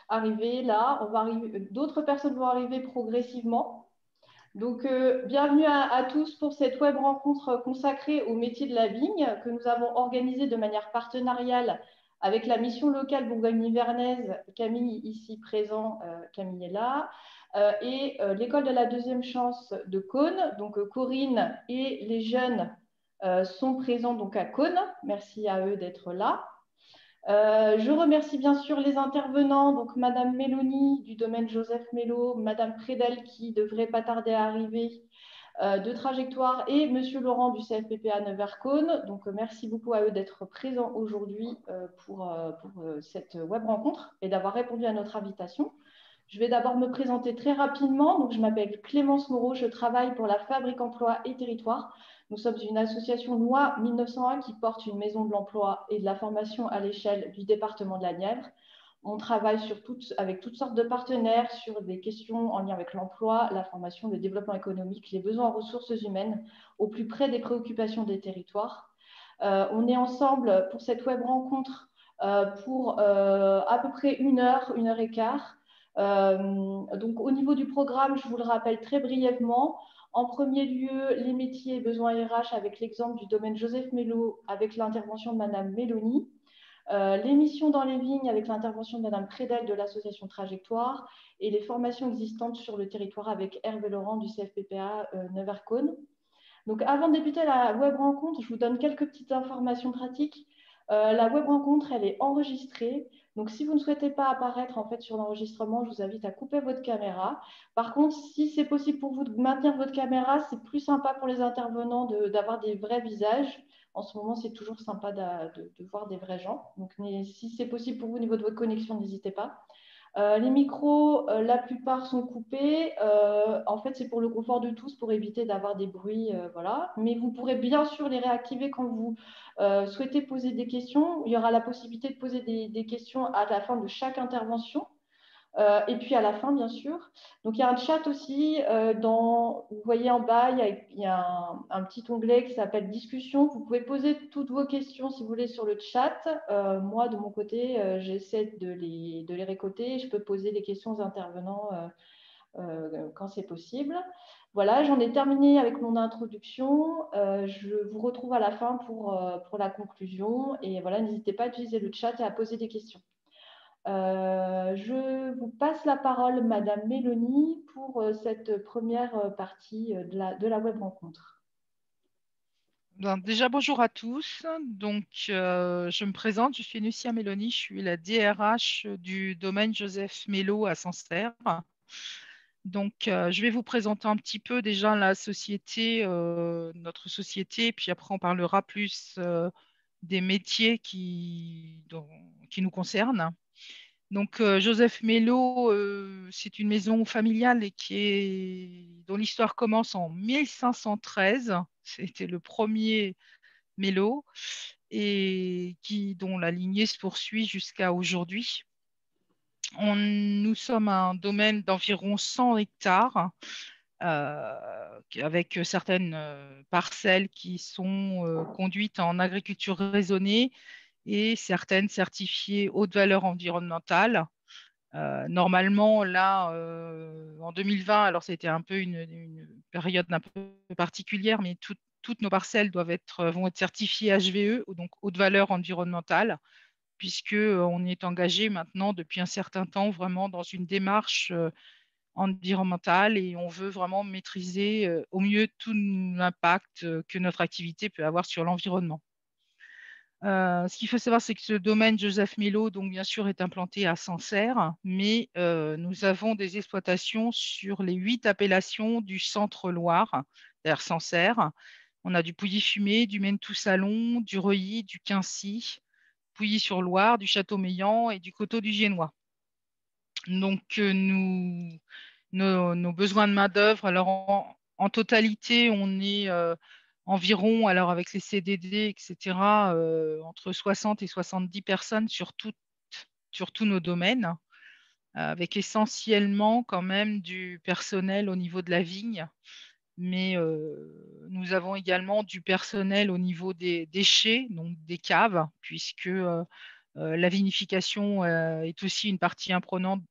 Arriver là, d'autres personnes vont arriver progressivement. Donc, bienvenue à tous pour cette web rencontre consacrée au métier de la vigne que nous avons organisée de manière partenariale avec la mission locale Bourgogne-Nivernaise, Camille ici présent, Camille est là, et l'école de la deuxième chance de Cône. Donc, Corinne et les jeunes sont présents donc à Cône. Merci à eux d'être là. Je remercie bien sûr les intervenants, donc Madame Mélanie du domaine Joseph Mello, Madame Prédel qui devrait pas tarder à arriver de Trajectoire et Monsieur Laurent du CFPPA Nevers-Cône. Donc merci beaucoup à eux d'être présents aujourd'hui pour cette web rencontre et d'avoir répondu à notre invitation. Je vais d'abord me présenter très rapidement. Donc, je m'appelle Clémence Moreau, je travaille pour la Fabrique Emploi et Territoire. Nous sommes une association loi 1901 qui porte une maison de l'emploi et de la formation à l'échelle du département de la Nièvre. On travaille avec toutes sortes de partenaires sur des questions en lien avec l'emploi, la formation, le développement économique, les besoins en ressources humaines, au plus près des préoccupations des territoires. On est ensemble pour cette web rencontre pour à peu près une heure et quart. Donc, au niveau du programme, je vous le rappelle très brièvement. En premier lieu, les métiers et besoins RH avec l'exemple du domaine Joseph Mello avec l'intervention de Madame Mélanie. Les missions dans les vignes avec l'intervention de Madame Prédel de l'association Trajectoire et les formations existantes sur le territoire avec Hervé Laurent du CFPPA Nevers-Cône. Donc, avant de débuter la web rencontre, je vous donne quelques petites informations pratiques. La web rencontre, elle est enregistrée. Donc, si vous ne souhaitez pas apparaître en fait sur l'enregistrement, je vous invite à couper votre caméra. Par contre, si c'est possible pour vous de maintenir votre caméra, c'est plus sympa pour les intervenants d'avoir des vrais visages. En ce moment, c'est toujours sympa de voir des vrais gens. Donc, si c'est possible pour vous au niveau de votre connexion, n'hésitez pas. Les micros, la plupart sont coupés. En fait, c'est pour le confort de tous, pour éviter d'avoir des bruits. Voilà. Mais vous pourrez bien sûr les réactiver quand vous souhaitez poser des questions. Il y aura la possibilité de poser des questions à la fin de chaque intervention. Et puis à la fin, bien sûr. Donc, il y a un chat aussi. Vous voyez en bas, il y a un petit onglet qui s'appelle Discussion. Vous pouvez poser toutes vos questions, si vous voulez, sur le chat. Moi, de mon côté, j'essaie de les récolter. Je peux poser des questions aux intervenants quand c'est possible. Voilà, j'en ai terminé avec mon introduction. Je vous retrouve à la fin pour la conclusion. Et voilà, n'hésitez pas à utiliser le chat et à poser des questions. Je vous passe la parole, Madame Mélanie, pour cette première partie de la web rencontre. Déjà, bonjour à tous. Donc, je me présente, je suis Lucia Mélanie, je suis la DRH du domaine Joseph Mello à Sancerre. Donc, je vais vous présenter un petit peu déjà la société, notre société, puis après on parlera plus des métiers qui nous concernent. Donc, Joseph Mello, c'est une maison familiale dont l'histoire commence en 1513. C'était le premier Mello et dont la lignée se poursuit jusqu'à aujourd'hui. Nous sommes un domaine d'environ 100 hectares avec certaines parcelles qui sont conduites en agriculture raisonnée et certaines certifiées haute valeur environnementale. Normalement, là, en 2020, alors c'était un peu une période un peu particulière, mais toutes nos parcelles vont être certifiées HVE, donc haute valeur environnementale, puisque on est engagé maintenant depuis un certain temps vraiment dans une démarche environnementale et on veut vraiment maîtriser au mieux tout l'impact que notre activité peut avoir sur l'environnement. Ce qu'il faut savoir, c'est que ce domaine Joseph Mello, donc bien sûr, est implanté à Sancerre, mais nous avons des exploitations sur les 8 appellations du centre-Loire, vers Sancerre. On a du Pouilly-Fumé, du Maine-tout-Salon, du Reuilly, du Quincy, Pouilly-sur-Loire, du Château-Meillan et du Coteau du Giennois. Donc, nos besoins de main-d'œuvre, alors en totalité, on est environ, alors avec les CDD, etc., entre 60 et 70 personnes sur tous nos domaines, avec essentiellement quand même du personnel au niveau de la vigne, mais nous avons également du personnel au niveau des déchets, donc des caves, puisque la vinification est aussi une partie imprenante,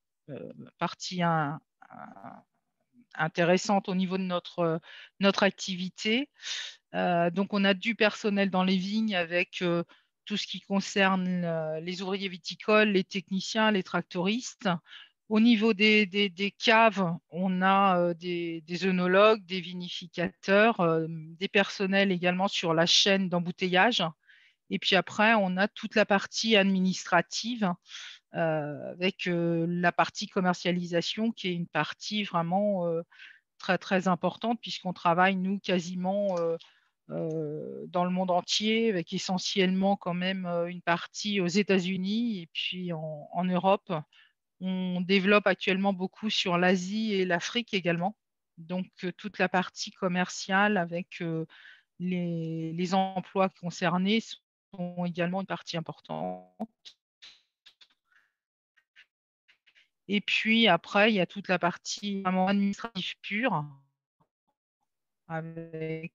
partie intéressante au niveau de notre activité. Donc, on a du personnel dans les vignes avec tout ce qui concerne les ouvriers viticoles, les techniciens, les tractoristes. Au niveau des caves, on a des œnologues, des vinificateurs, des personnels également sur la chaîne d'embouteillage. Et puis après, on a toute la partie administrative avec la partie commercialisation qui est une partie vraiment très, très importante puisqu'on travaille, nous, quasiment dans le monde entier, avec essentiellement quand même une partie aux États-Unis et puis en Europe. On développe actuellement beaucoup sur l'Asie et l'Afrique également. Donc, toute la partie commerciale avec les emplois concernés sont également une partie importante. Et puis après, il y a toute la partie vraiment administrative pure avec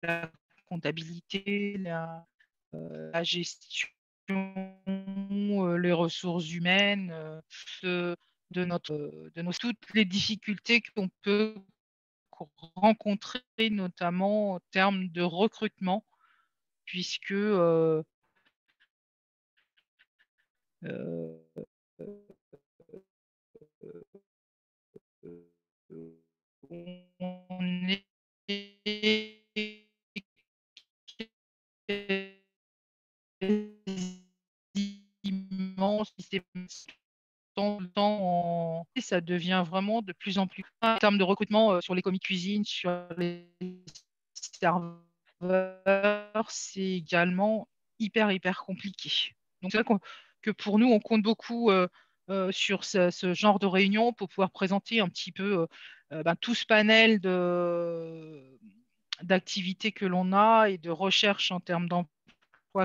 la comptabilité, la gestion, les ressources humaines, de, toutes les difficultés qu'on peut rencontrer, notamment en termes de recrutement, puisque on est quasiment systématiquement le temps et ça devient vraiment de plus en plus en termes de recrutement sur les commis cuisine, sur les serveurs, c'est également hyper compliqué. Donc c'est vrai que pour nous, on compte beaucoup sur ce genre de réunion pour pouvoir présenter un petit peu tout ce panel d'activités que l'on a et de recherche en termes d'emploi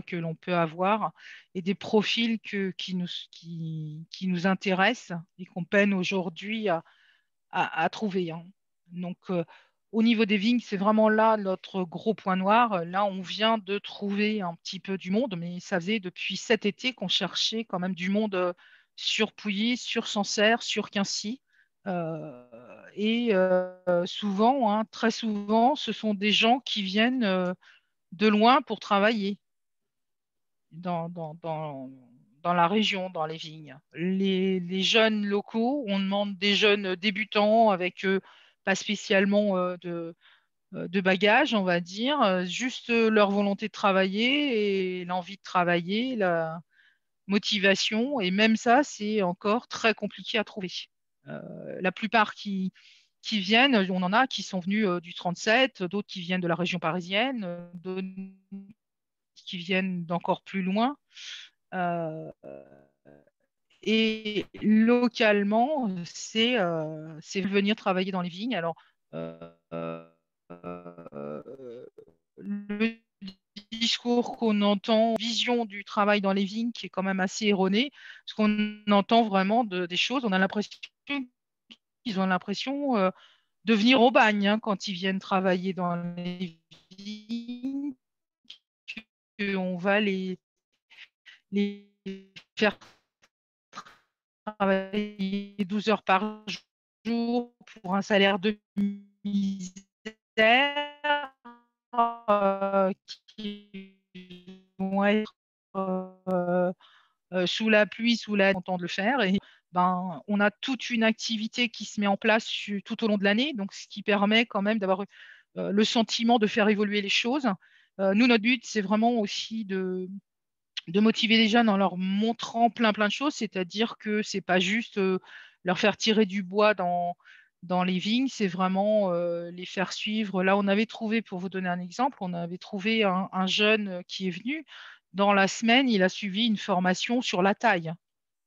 que l'on peut avoir et des profils qui nous intéressent et qu'on peine aujourd'hui à trouver, hein. Donc, au niveau des vignes, c'est vraiment là notre gros point noir. Là, on vient de trouver un petit peu du monde, mais ça faisait depuis cet été qu'on cherchait quand même du monde sur Pouilly, sur Sancerre, sur Quincy. Et souvent, hein, très souvent, ce sont des gens qui viennent de loin pour travailler dans, dans, dans, dans la région, dans les vignes. Les jeunes locaux, on demande des jeunes débutants avec pas spécialement de bagages, on va dire, juste leur volonté de travailler et l'envie de travailler, la motivation. Et même ça, c'est encore très compliqué à trouver. La plupart qui viennent, on en a qui sont venus du 37, d'autres qui viennent de la région parisienne, d'autres qui viennent d'encore plus loin. Euh, et localement, c'est venir travailler dans les vignes. Alors, euh, le discours qu'on entend, vision du travail dans les vignes qui est quand même assez erronée, parce qu'on entend vraiment des choses, on a l'impression qu'ils ont l'impression de venir au bagne hein, quand ils viennent travailler dans les vignes, qu'on va les faire travailler 12 heures par jour pour un salaire de misère, qui vont être sous la pluie, sous la content de le faire. Et ben, on a toute une activité qui se met en place tout au long de l'année, donc ce qui permet quand même d'avoir le sentiment de faire évoluer les choses. Nous, notre but, c'est vraiment aussi de motiver les jeunes en leur montrant plein de choses, c'est-à-dire que c'est pas juste leur faire tirer du bois dans les vignes, c'est vraiment les faire suivre. Là, on avait trouvé, pour vous donner un exemple, on avait trouvé un jeune qui est venu. Dans la semaine, il a suivi une formation sur la taille.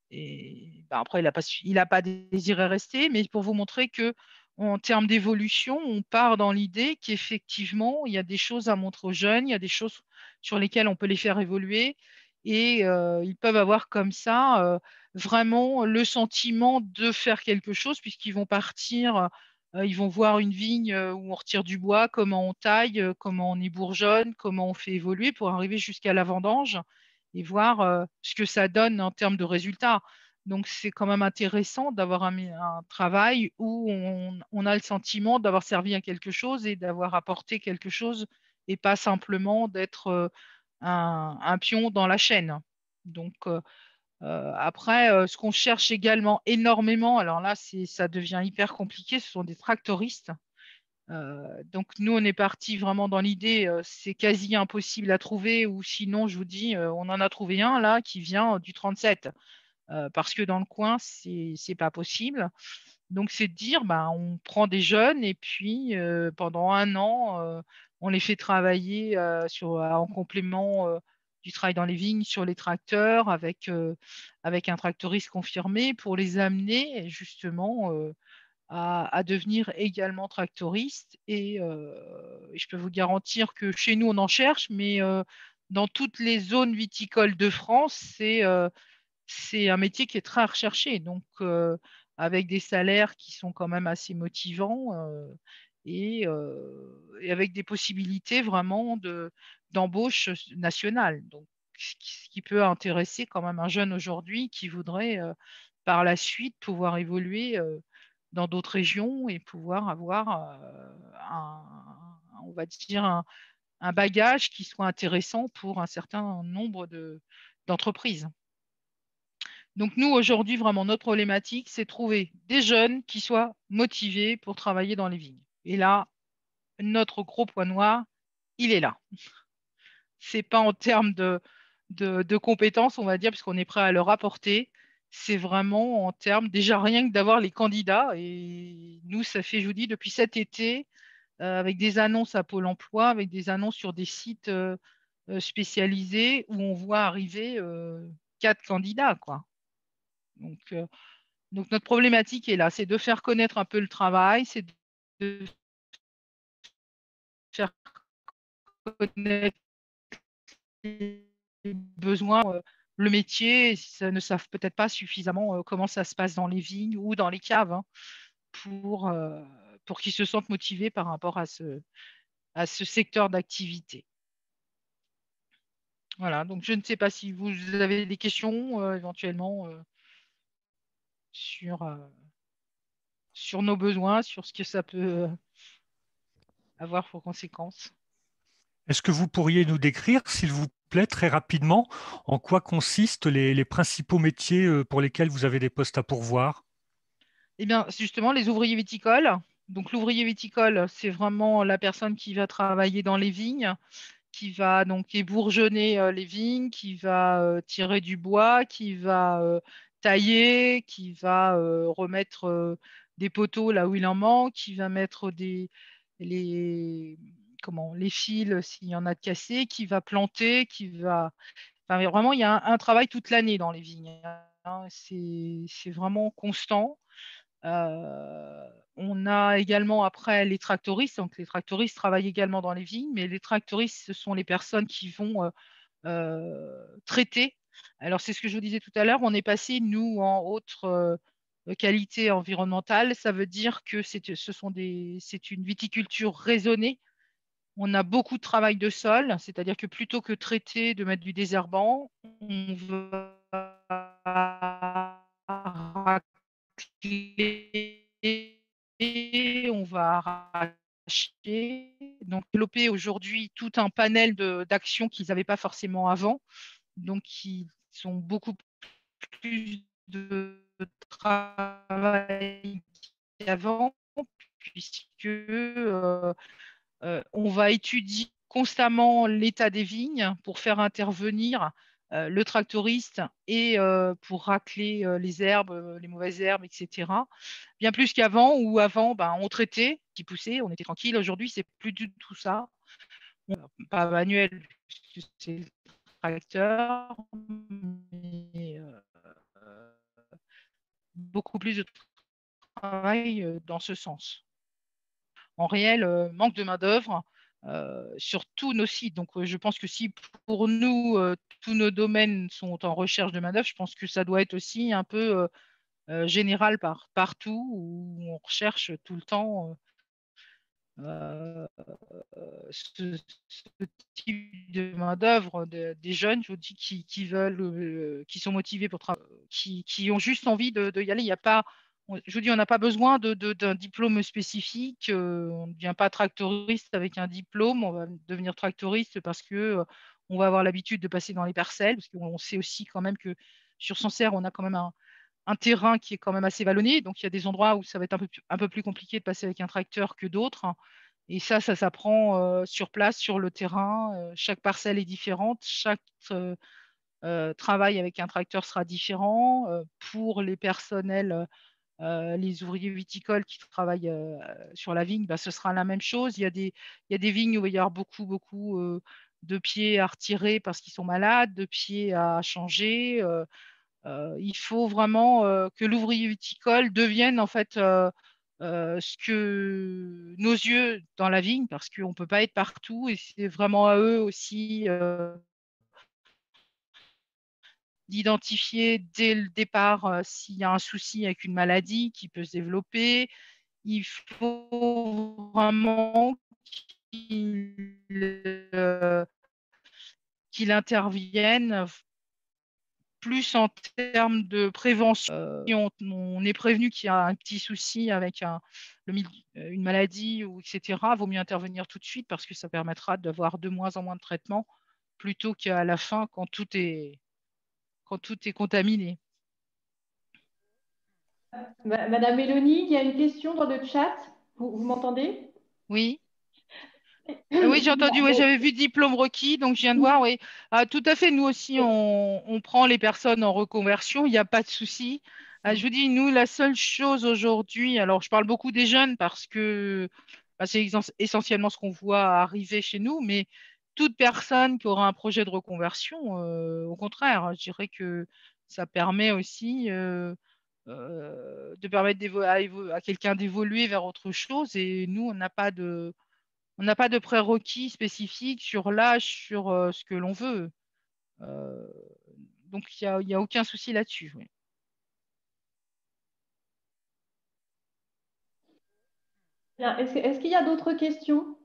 Et ben, après, il a pas désiré rester, mais pour vous montrer que en termes d'évolution, on part dans l'idée qu'effectivement, il y a des choses à montrer aux jeunes, il y a des choses sur lesquelles on peut les faire évoluer et ils peuvent avoir comme ça vraiment le sentiment de faire quelque chose, puisqu'ils vont partir, ils vont voir une vigne où on retire du bois, comment on taille, comment on ébourgeonne, comment on fait évoluer pour arriver jusqu'à la vendange et voir ce que ça donne en termes de résultats. Donc, c'est quand même intéressant d'avoir un travail où on a le sentiment d'avoir servi à quelque chose et d'avoir apporté quelque chose et pas simplement d'être un pion dans la chaîne. Donc, après, ce qu'on cherche également énormément, alors là, ça devient hyper compliqué, ce sont des tractoristes. Donc, nous, on est parti vraiment dans l'idée, c'est quasi impossible à trouver, ou sinon, je vous dis, on en a trouvé un là qui vient du 37, parce que dans le coin, c'est pas possible. Donc, c'est de dire, bah, on prend des jeunes et puis pendant un an, on les fait travailler en complément du travail dans les vignes sur les tracteurs avec un tractoriste confirmé pour les amener justement à devenir également tractoristes. Et je peux vous garantir que chez nous, on en cherche, mais dans toutes les zones viticoles de France, c'est un métier qui est très recherché, donc avec des salaires qui sont quand même assez motivants et avec des possibilités vraiment d'embauche nationale. Donc, ce qui peut intéresser quand même un jeune aujourd'hui qui voudrait par la suite pouvoir évoluer dans d'autres régions et pouvoir avoir on va dire un bagage qui soit intéressant pour un certain nombre d'entreprises. Donc nous, aujourd'hui, vraiment, notre problématique, c'est trouver des jeunes qui soient motivés pour travailler dans les vignes. Et là, notre gros point noir, il est là. C'est pas en termes de compétences, on va dire, puisqu'on est prêt à leur apporter. C'est vraiment en termes, déjà rien que d'avoir les candidats. Et nous, ça fait, je vous dis, depuis cet été, avec des annonces à Pôle emploi, avec des annonces sur des sites spécialisés où on voit arriver 4 candidats, quoi. Donc, notre problématique est là, c'est de faire connaître un peu le travail, c'est de faire connaître les besoins, le métier. Ils ne savent peut-être pas suffisamment comment ça se passe dans les vignes ou dans les caves, hein, pour, euh, pour qu'ils se sentent motivés par rapport à ce secteur d'activité. Voilà, donc je ne sais pas si vous avez des questions éventuellement sur, sur nos besoins, sur ce que ça peut avoir pour conséquences. Est-ce que vous pourriez nous décrire, s'il vous plaît, très rapidement, en quoi consistent les principaux métiers pour lesquels vous avez des postes à pourvoir? Eh bien, c'est justement les ouvriers viticoles. Donc, l'ouvrier viticole, c'est vraiment la personne qui va travailler dans les vignes, qui va donc ébourgeonner les vignes, qui va tirer du bois, qui va tailler, qui va remettre des poteaux là où il en manque, qui va mettre les, les fils s'il y en a de cassés, qui va planter, Enfin, vraiment, il y a un travail toute l'année dans les vignes, hein. C'est vraiment constant. On a également après les tractoristes. Donc, les tractoristes travaillent également dans les vignes, mais les tractoristes, ce sont les personnes qui vont traiter. Alors, c'est ce que je vous disais tout à l'heure. On est passé, nous, en haute qualité environnementale. Ça veut dire que c'est une viticulture raisonnée. On a beaucoup de travail de sol, c'est-à-dire que plutôt que traiter, de mettre du désherbant, on va on va arracher, donc développer aujourd'hui tout un panel d'actions qu'ils n'avaient pas forcément avant, donc qui sont beaucoup plus de travail qu'avant, puisque on va étudier constamment l'état des vignes pour faire intervenir le tractoriste et pour racler les herbes, les mauvaises herbes, etc. Bien plus qu'avant, où avant, ben, on traitait, qui poussait, on était tranquille. Aujourd'hui, c'est plus du tout ça. Pas manuel, puisque c'est le tracteur, mais beaucoup plus de travail dans ce sens. En réel manque de main-d'œuvre, sur tous nos sites. Donc, je pense que si pour nous, tous nos domaines sont en recherche de main-d'œuvre, je pense que ça doit être aussi un peu général partout où on recherche tout le temps ce type de main-d'œuvre des jeunes, je vous dis, qui veulent, qui sont motivés pour travailler, qui ont juste envie de y aller. Il y a pas, je vous dis, on n'a pas besoin d'un diplôme spécifique. On ne devient pas tractoriste avec un diplôme. On va devenir tractoriste parce que on va avoir l'habitude de passer dans les parcelles, parce qu'on sait aussi quand même que sur Sancerre, on a quand même un terrain qui est quand même assez vallonné. Donc, il y a des endroits où ça va être un peu plus compliqué de passer avec un tracteur que d'autres. Et ça s'apprend sur place, sur le terrain. Chaque parcelle est différente. Chaque travail avec un tracteur sera différent. Pour les personnels, les ouvriers viticoles qui travaillent sur la vigne, bah, ce sera la même chose. Il y a des vignes où il va y avoir beaucoup de pieds à retirer parce qu'ils sont malades, de pieds à changer. Il faut vraiment que l'ouvrier viticole devienne en fait ce que nos yeux dans la vigne, parce qu'on ne peut pas être partout et c'est vraiment à eux aussi d'identifier dès le départ s'il y a un souci avec une maladie qui peut se développer. Il faut vraiment qu'il qu'il intervienne plus en termes de prévention. Si on est prévenu qu'il y a un petit souci avec une maladie, ou etc., vaut mieux intervenir tout de suite parce que ça permettra d'avoir de moins en moins de traitements plutôt qu'à la fin quand tout est contaminé. Madame Mélanie, il y a une question dans le chat. Vous m'entendez? Oui. Oui, j'ai entendu, oui, j'avais vu diplôme requis, donc je viens de voir, oui. Ah, tout à fait, nous aussi, on prend les personnes en reconversion, il n'y a pas de souci. Je vous dis, nous, la seule chose aujourd'hui, alors je parle beaucoup des jeunes parce que bah, c'est essentiellement ce qu'on voit arriver chez nous, mais toute personne qui aura un projet de reconversion, au contraire, je dirais que ça permet aussi de permettre à quelqu'un d'évoluer vers autre chose, et nous, on n'a pas de prérequis spécifiques sur l'âge, sur ce que l'on veut. Euh, donc, il y a aucun souci là-dessus. Oui. Est-ce qu'il y a d'autres questions?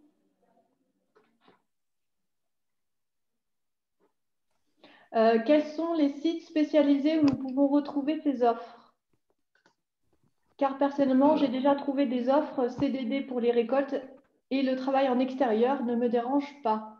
Quels sont les sites spécialisés où nous pouvons retrouver ces offres? Car personnellement, j'ai déjà trouvé des offres CDD pour les récoltes et le travail en extérieur ne me dérange pas.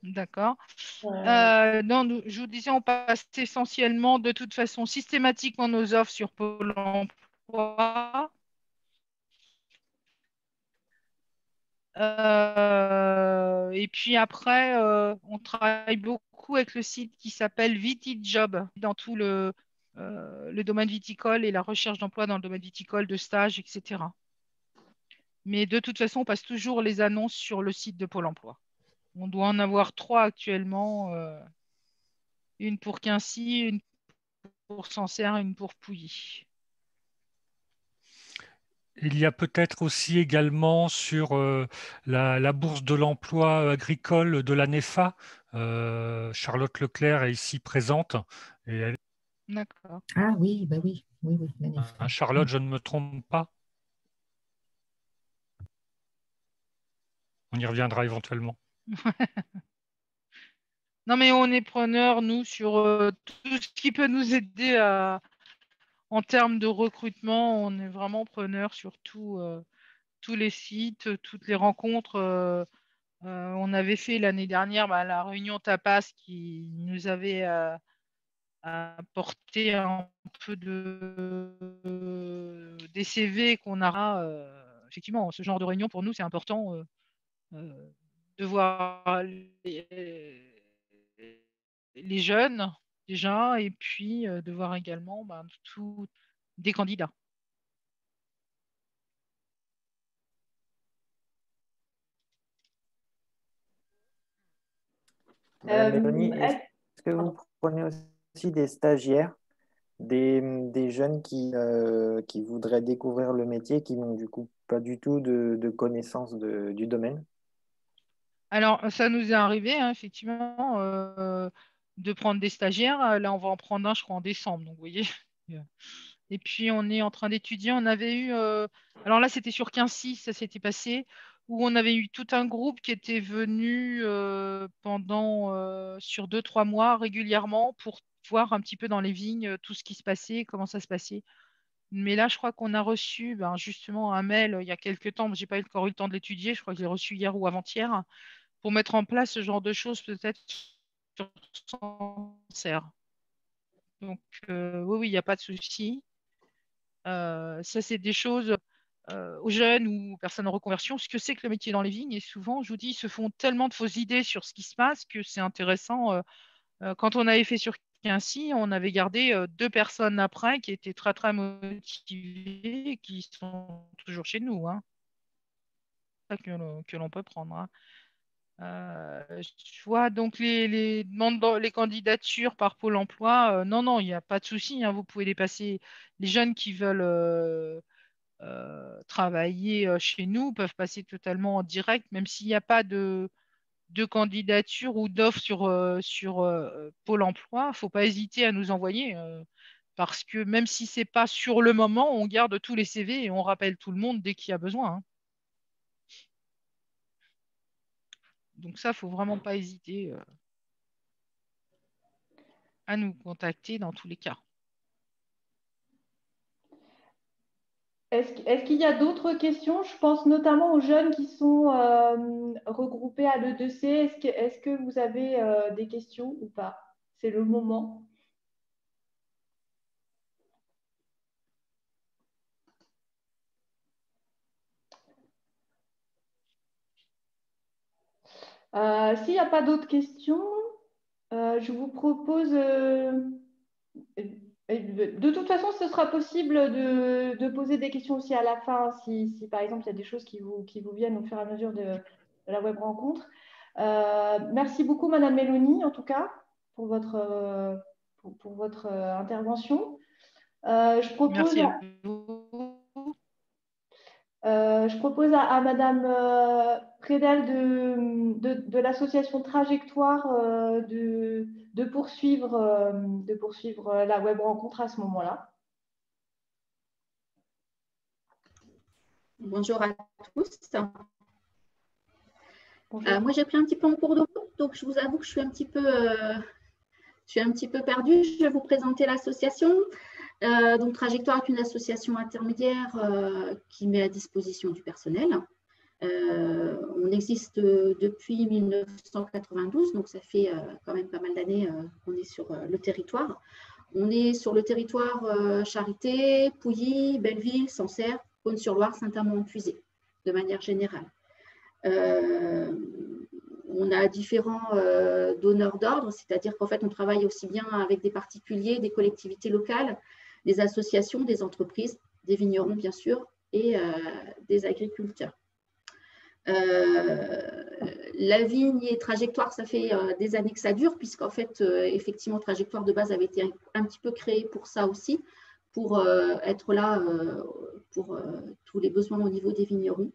D'accord. Non, je vous disais, on passe essentiellement, de toute façon, systématiquement nos offres sur Pôle emploi. Et puis après, on travaille beaucoup avec le site qui s'appelle VitiJob dans tout le domaine viticole et la recherche d'emploi dans le domaine viticole, de stage, etc. Mais de toute façon, on passe toujours les annonces sur le site de Pôle emploi. On doit en avoir 3 actuellement, une pour Quincy, une pour Sancerre, une pour Pouilly. Il y a peut-être aussi également sur la bourse de l'emploi agricole de la NEFA. Charlotte Leclerc est ici présente. Et D'accord. Ah oui, bah oui, oui, oui, magnifique. Charlotte, je ne me trompe pas. On y reviendra éventuellement. Non, mais on est preneur, nous, sur tout ce qui peut nous aider en termes de recrutement. On est vraiment preneur sur tous les sites, toutes les rencontres. On avait fait l'année dernière la réunion Tapas qui nous avait apporté un peu des CV qu'on aura. Effectivement, ce genre de réunion, pour nous, c'est important euh, de voir les jeunes déjà, et puis de voir également tous des candidats. Madame Mélanie, est-ce- est-ce que vous prenez aussi des stagiaires des jeunes qui voudraient découvrir le métier, qui n'ont du coup pas du tout de connaissance du domaine? Alors, ça nous est arrivé, hein, effectivement, de prendre des stagiaires. Là, on va en prendre un, je crois, en décembre. Donc, vous voyez. Et puis, on est en train d'étudier. On avait eu, alors là, c'était sur Quincy, ça s'était passé, où on avait eu tout un groupe qui était venu pendant sur 2, 3 mois régulièrement pour voir un petit peu dans les vignes tout ce qui se passait, comment ça se passait. Mais là, je crois qu'on a reçu ben, justement un mail il y a quelques temps. Je n'ai pas encore eu le temps de l'étudier. Je crois que je l'ai reçu hier ou avant-hier pour mettre en place ce genre de choses, peut-être sur Sancerre. Donc, oui, oui, il n'y a pas de souci. Ça, c'est des choses aux jeunes ou aux personnes en reconversion, ce que c'est que le métier dans les vignes. Et souvent, je vous dis, ils se font tellement de fausses idées sur ce qui se passe que c'est intéressant. Quand on avait fait sur Quincy, on avait gardé 2 personnes après qui étaient très, très motivées et qui sont toujours chez nous. Hein. C'est ça que l'on peut prendre. Hein. Je vois donc les demandes, les candidatures par Pôle emploi. Non, non, il n'y a pas de souci. Hein, vous pouvez les passer. Les jeunes qui veulent travailler chez nous peuvent passer totalement en direct, même s'il n'y a pas de candidature ou d'offre sur Pôle emploi. Il ne faut pas hésiter à nous envoyer. Parce que même si ce n'est pas sur le moment, on garde tous les CV et on rappelle tout le monde dès qu'il y a besoin. Hein. Donc ça, il ne faut vraiment pas hésiter à nous contacter dans tous les cas. Est-ce qu'il y a d'autres questions? Je pense notamment aux jeunes qui sont regroupés à l'E2C. Est-ce que vous avez des questions ou pas? C'est le moment. S'il n'y a pas d'autres questions, je vous propose... de toute façon, ce sera possible de poser des questions aussi à la fin, si par exemple, il y a des choses qui vous viennent au fur et à mesure de la web rencontre. Merci beaucoup, Madame Mélanie, en tout cas, pour votre intervention. Je propose... Merci à vous. Je propose à Madame Prédel de l'association Trajectoire de poursuivre la web rencontre à ce moment-là. Bonjour à tous. Bonjour. Moi, j'ai pris un petit peu en cours de route, donc je vous avoue que je suis un petit peu perdue. Je vais vous présenter l'association. Donc, Trajectoire est une association intermédiaire qui met à disposition du personnel. On existe depuis 1992, donc ça fait quand même pas mal d'années qu'on est sur le territoire. On est sur le territoire Charité, Pouilly, Belleville, Sancerre, Cosne-sur-Loire, Saint-Amand-en-Puisé, de manière générale. On a différents donneurs d'ordre, c'est-à-dire qu'en fait, on travaille aussi bien avec des particuliers, des collectivités locales, des associations, des entreprises, des vignerons, bien sûr, et des agriculteurs. La vigne et Trajectoire, ça fait des années que ça dure, puisqu'en fait, effectivement, Trajectoire de base avait été un petit peu créée pour ça aussi, pour être là pour tous les besoins au niveau des vignerons.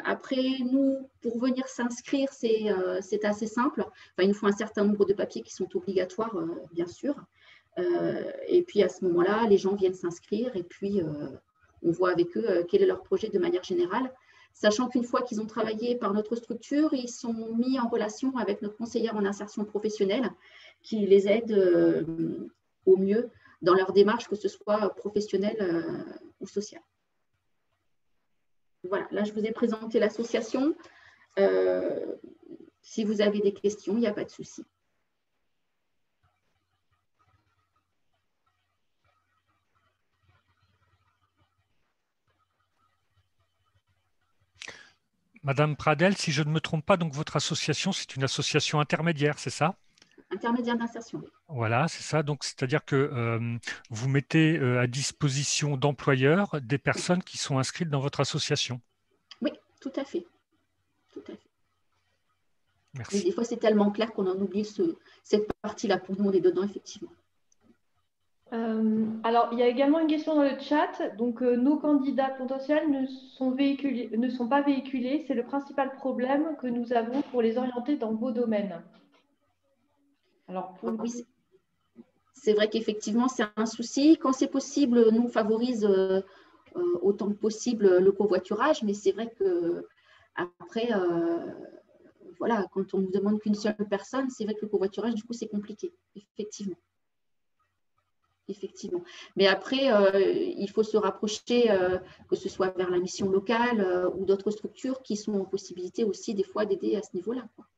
Après, nous, pour venir s'inscrire, c'est assez simple. Enfin, il nous faut un certain nombre de papiers qui sont obligatoires, bien sûr. Et puis, à ce moment-là, les gens viennent s'inscrire et puis on voit avec eux quel est leur projet de manière générale. Sachant qu'une fois qu'ils ont travaillé par notre structure, ils sont mis en relation avec notre conseillère en insertion professionnelle qui les aide au mieux dans leur démarche, que ce soit professionnelle ou sociale. Voilà, là, je vous ai présenté l'association. Si vous avez des questions, il n'y a pas de souci. Madame Pradel, si je ne me trompe pas, donc votre association, c'est une association intermédiaire, c'est ça? Intermédiaire d'insertion. Voilà, c'est ça. Donc, c'est-à-dire que vous mettez à disposition d'employeurs des personnes qui sont inscrites dans votre association. Oui, tout à fait. Tout à fait. Merci. Mais des fois, c'est tellement clair qu'on en oublie cette partie-là. Pour nous, on est dedans, effectivement. Alors, il y a également une question dans le chat. Donc, nos candidats potentiels ne sont pas véhiculés. C'est le principal problème que nous avons pour les orienter dans vos domaines. Alors, oui, c'est vrai qu'effectivement, c'est un souci. Quand c'est possible, nous, on favorise autant que possible le covoiturage, mais c'est vrai que après, voilà, quand on ne nous demande qu'une seule personne, c'est vrai que le covoiturage, du coup, c'est compliqué, effectivement. Effectivement. Mais après, il faut se rapprocher, que ce soit vers la mission locale ou d'autres structures qui sont en possibilité aussi des fois d'aider à ce niveau-là, quoi.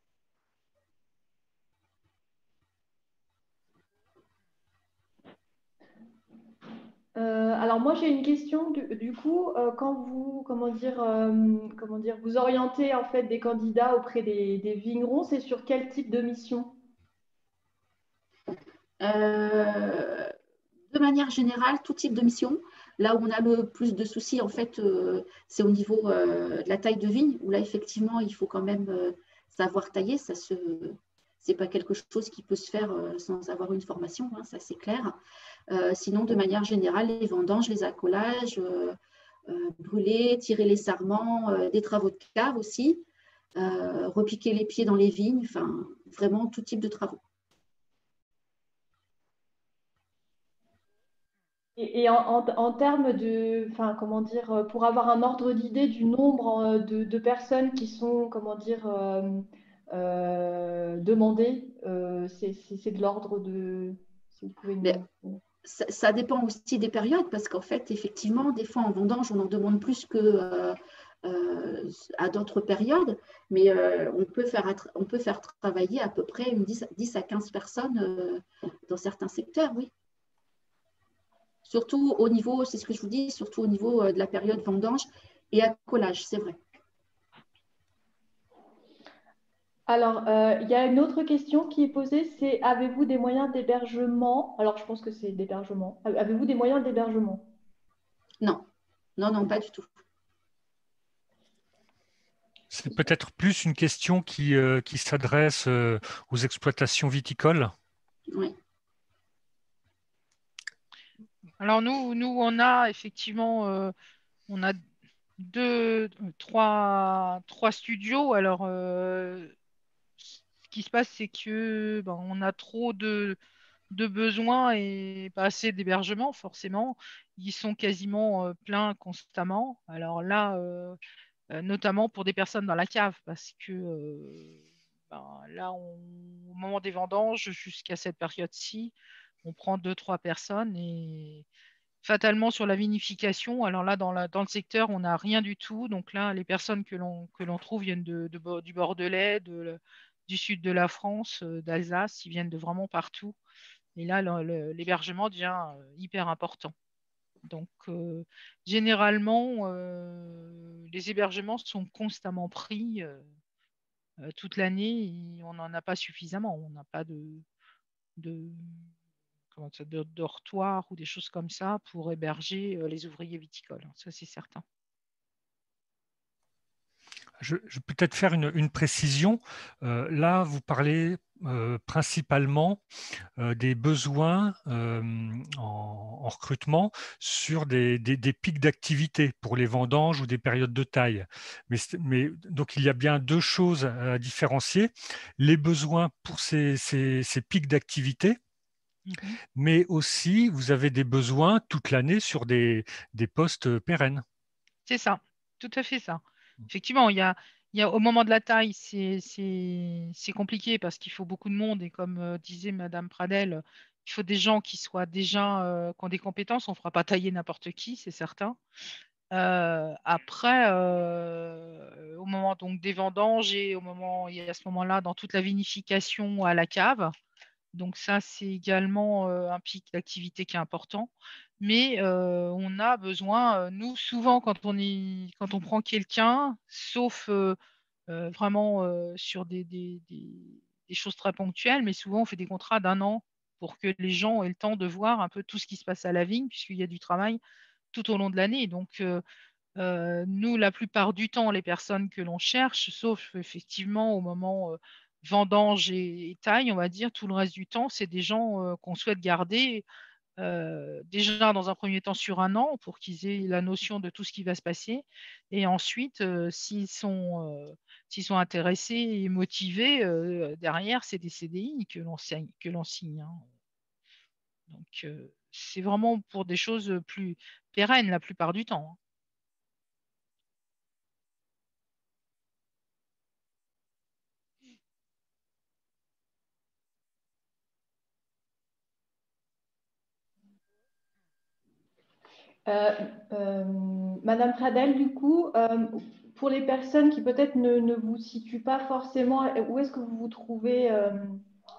Alors moi j'ai une question du coup quand vous vous orientez en fait des candidats auprès des vignerons, c'est sur quel type de mission? De manière générale, tout type de mission. Là où on a le plus de soucis, en fait, c'est au niveau de la taille de vigne, où là, effectivement, il faut quand même savoir tailler. C'est pas quelque chose qui peut se faire sans avoir une formation, hein, ça c'est clair. Sinon, de manière générale, les vendanges, les accolages, brûler, tirer les sarments, des travaux de cave aussi, repiquer les pieds dans les vignes, enfin, vraiment tout type de travaux. Et en termes de, enfin, comment dire, pour avoir un ordre d'idée du nombre de personnes qui sont, comment dire, demandées, c'est de l'ordre de, si vous pouvez Mais nous... ça dépend aussi des périodes, parce qu'en fait, effectivement, des fois en vendange, on en demande plus que à d'autres périodes, mais on peut faire travailler à peu près 10 à 15 personnes dans certains secteurs, oui. Surtout au niveau, c'est ce que je vous dis, surtout au niveau de la période vendange et accolage, c'est vrai. Alors, il y a une autre question qui est posée, c'est avez-vous des moyens d'hébergement? Alors, je pense que c'est d'hébergement. Avez-vous des moyens d'hébergement? Non, non, non, pas du tout. C'est peut-être plus une question qui s'adresse aux exploitations viticoles. Oui. Alors nous on a effectivement on a trois studios. Alors ce qui se passe, c'est que on a trop de besoins et pas assez d'hébergement, forcément. Ils sont quasiment pleins constamment. Alors là, notamment pour des personnes dans la cave, parce que là, au moment des vendanges, jusqu'à cette période-ci, on prend 2, 3 personnes et fatalement sur la vinification. Alors là, dans le secteur, on n'a rien du tout. Donc là, les personnes que l'on trouve viennent du Bordelais, du sud de la France, d'Alsace, ils viennent de vraiment partout. Et là, l'hébergement devient hyper important. Donc, généralement, les hébergements sont constamment pris toute l'année et on n'en a pas suffisamment. On n'a pas de, de dortoir ou des choses comme ça pour héberger les ouvriers viticoles. Ça, c'est certain. Je vais peut-être faire une précision. Là, vous parlez principalement des besoins en recrutement sur des pics d'activité pour les vendanges ou des périodes de taille. Mais donc, il y a bien deux choses à différencier. Les besoins pour ces pics d'activité, mais aussi vous avez des besoins toute l'année sur des postes pérennes. C'est ça, tout à fait ça. Effectivement, il y a au moment de la taille, c'est compliqué parce qu'il faut beaucoup de monde et comme disait Madame Pradel, il faut des gens qui soient déjà qui ont des compétences. On ne fera pas tailler n'importe qui, c'est certain. Après, au moment donc des vendanges et il y a à ce moment-là dans toute la vinification à la cave. Donc ça, c'est également un pic d'activité qui est important. Mais on a besoin, nous, souvent, quand on prend quelqu'un, sauf vraiment sur des choses très ponctuelles, mais souvent, on fait des contrats d'1 an pour que les gens aient le temps de voir un peu tout ce qui se passe à la vigne, puisqu'il y a du travail tout au long de l'année. Donc, nous, la plupart du temps, les personnes que l'on cherche, sauf effectivement au moment vendange et taille, on va dire, tout le reste du temps, c'est des gens qu'on souhaite garder déjà dans un premier temps sur un an pour qu'ils aient la notion de tout ce qui va se passer. Et ensuite, s'ils sont intéressés et motivés, derrière, c'est des CDI que l'on signe. Hein. Donc, c'est vraiment pour des choses plus pérennes la plupart du temps. Madame Pradel, du coup, pour les personnes qui peut-être ne vous situent pas forcément, où est-ce que vous vous trouvez,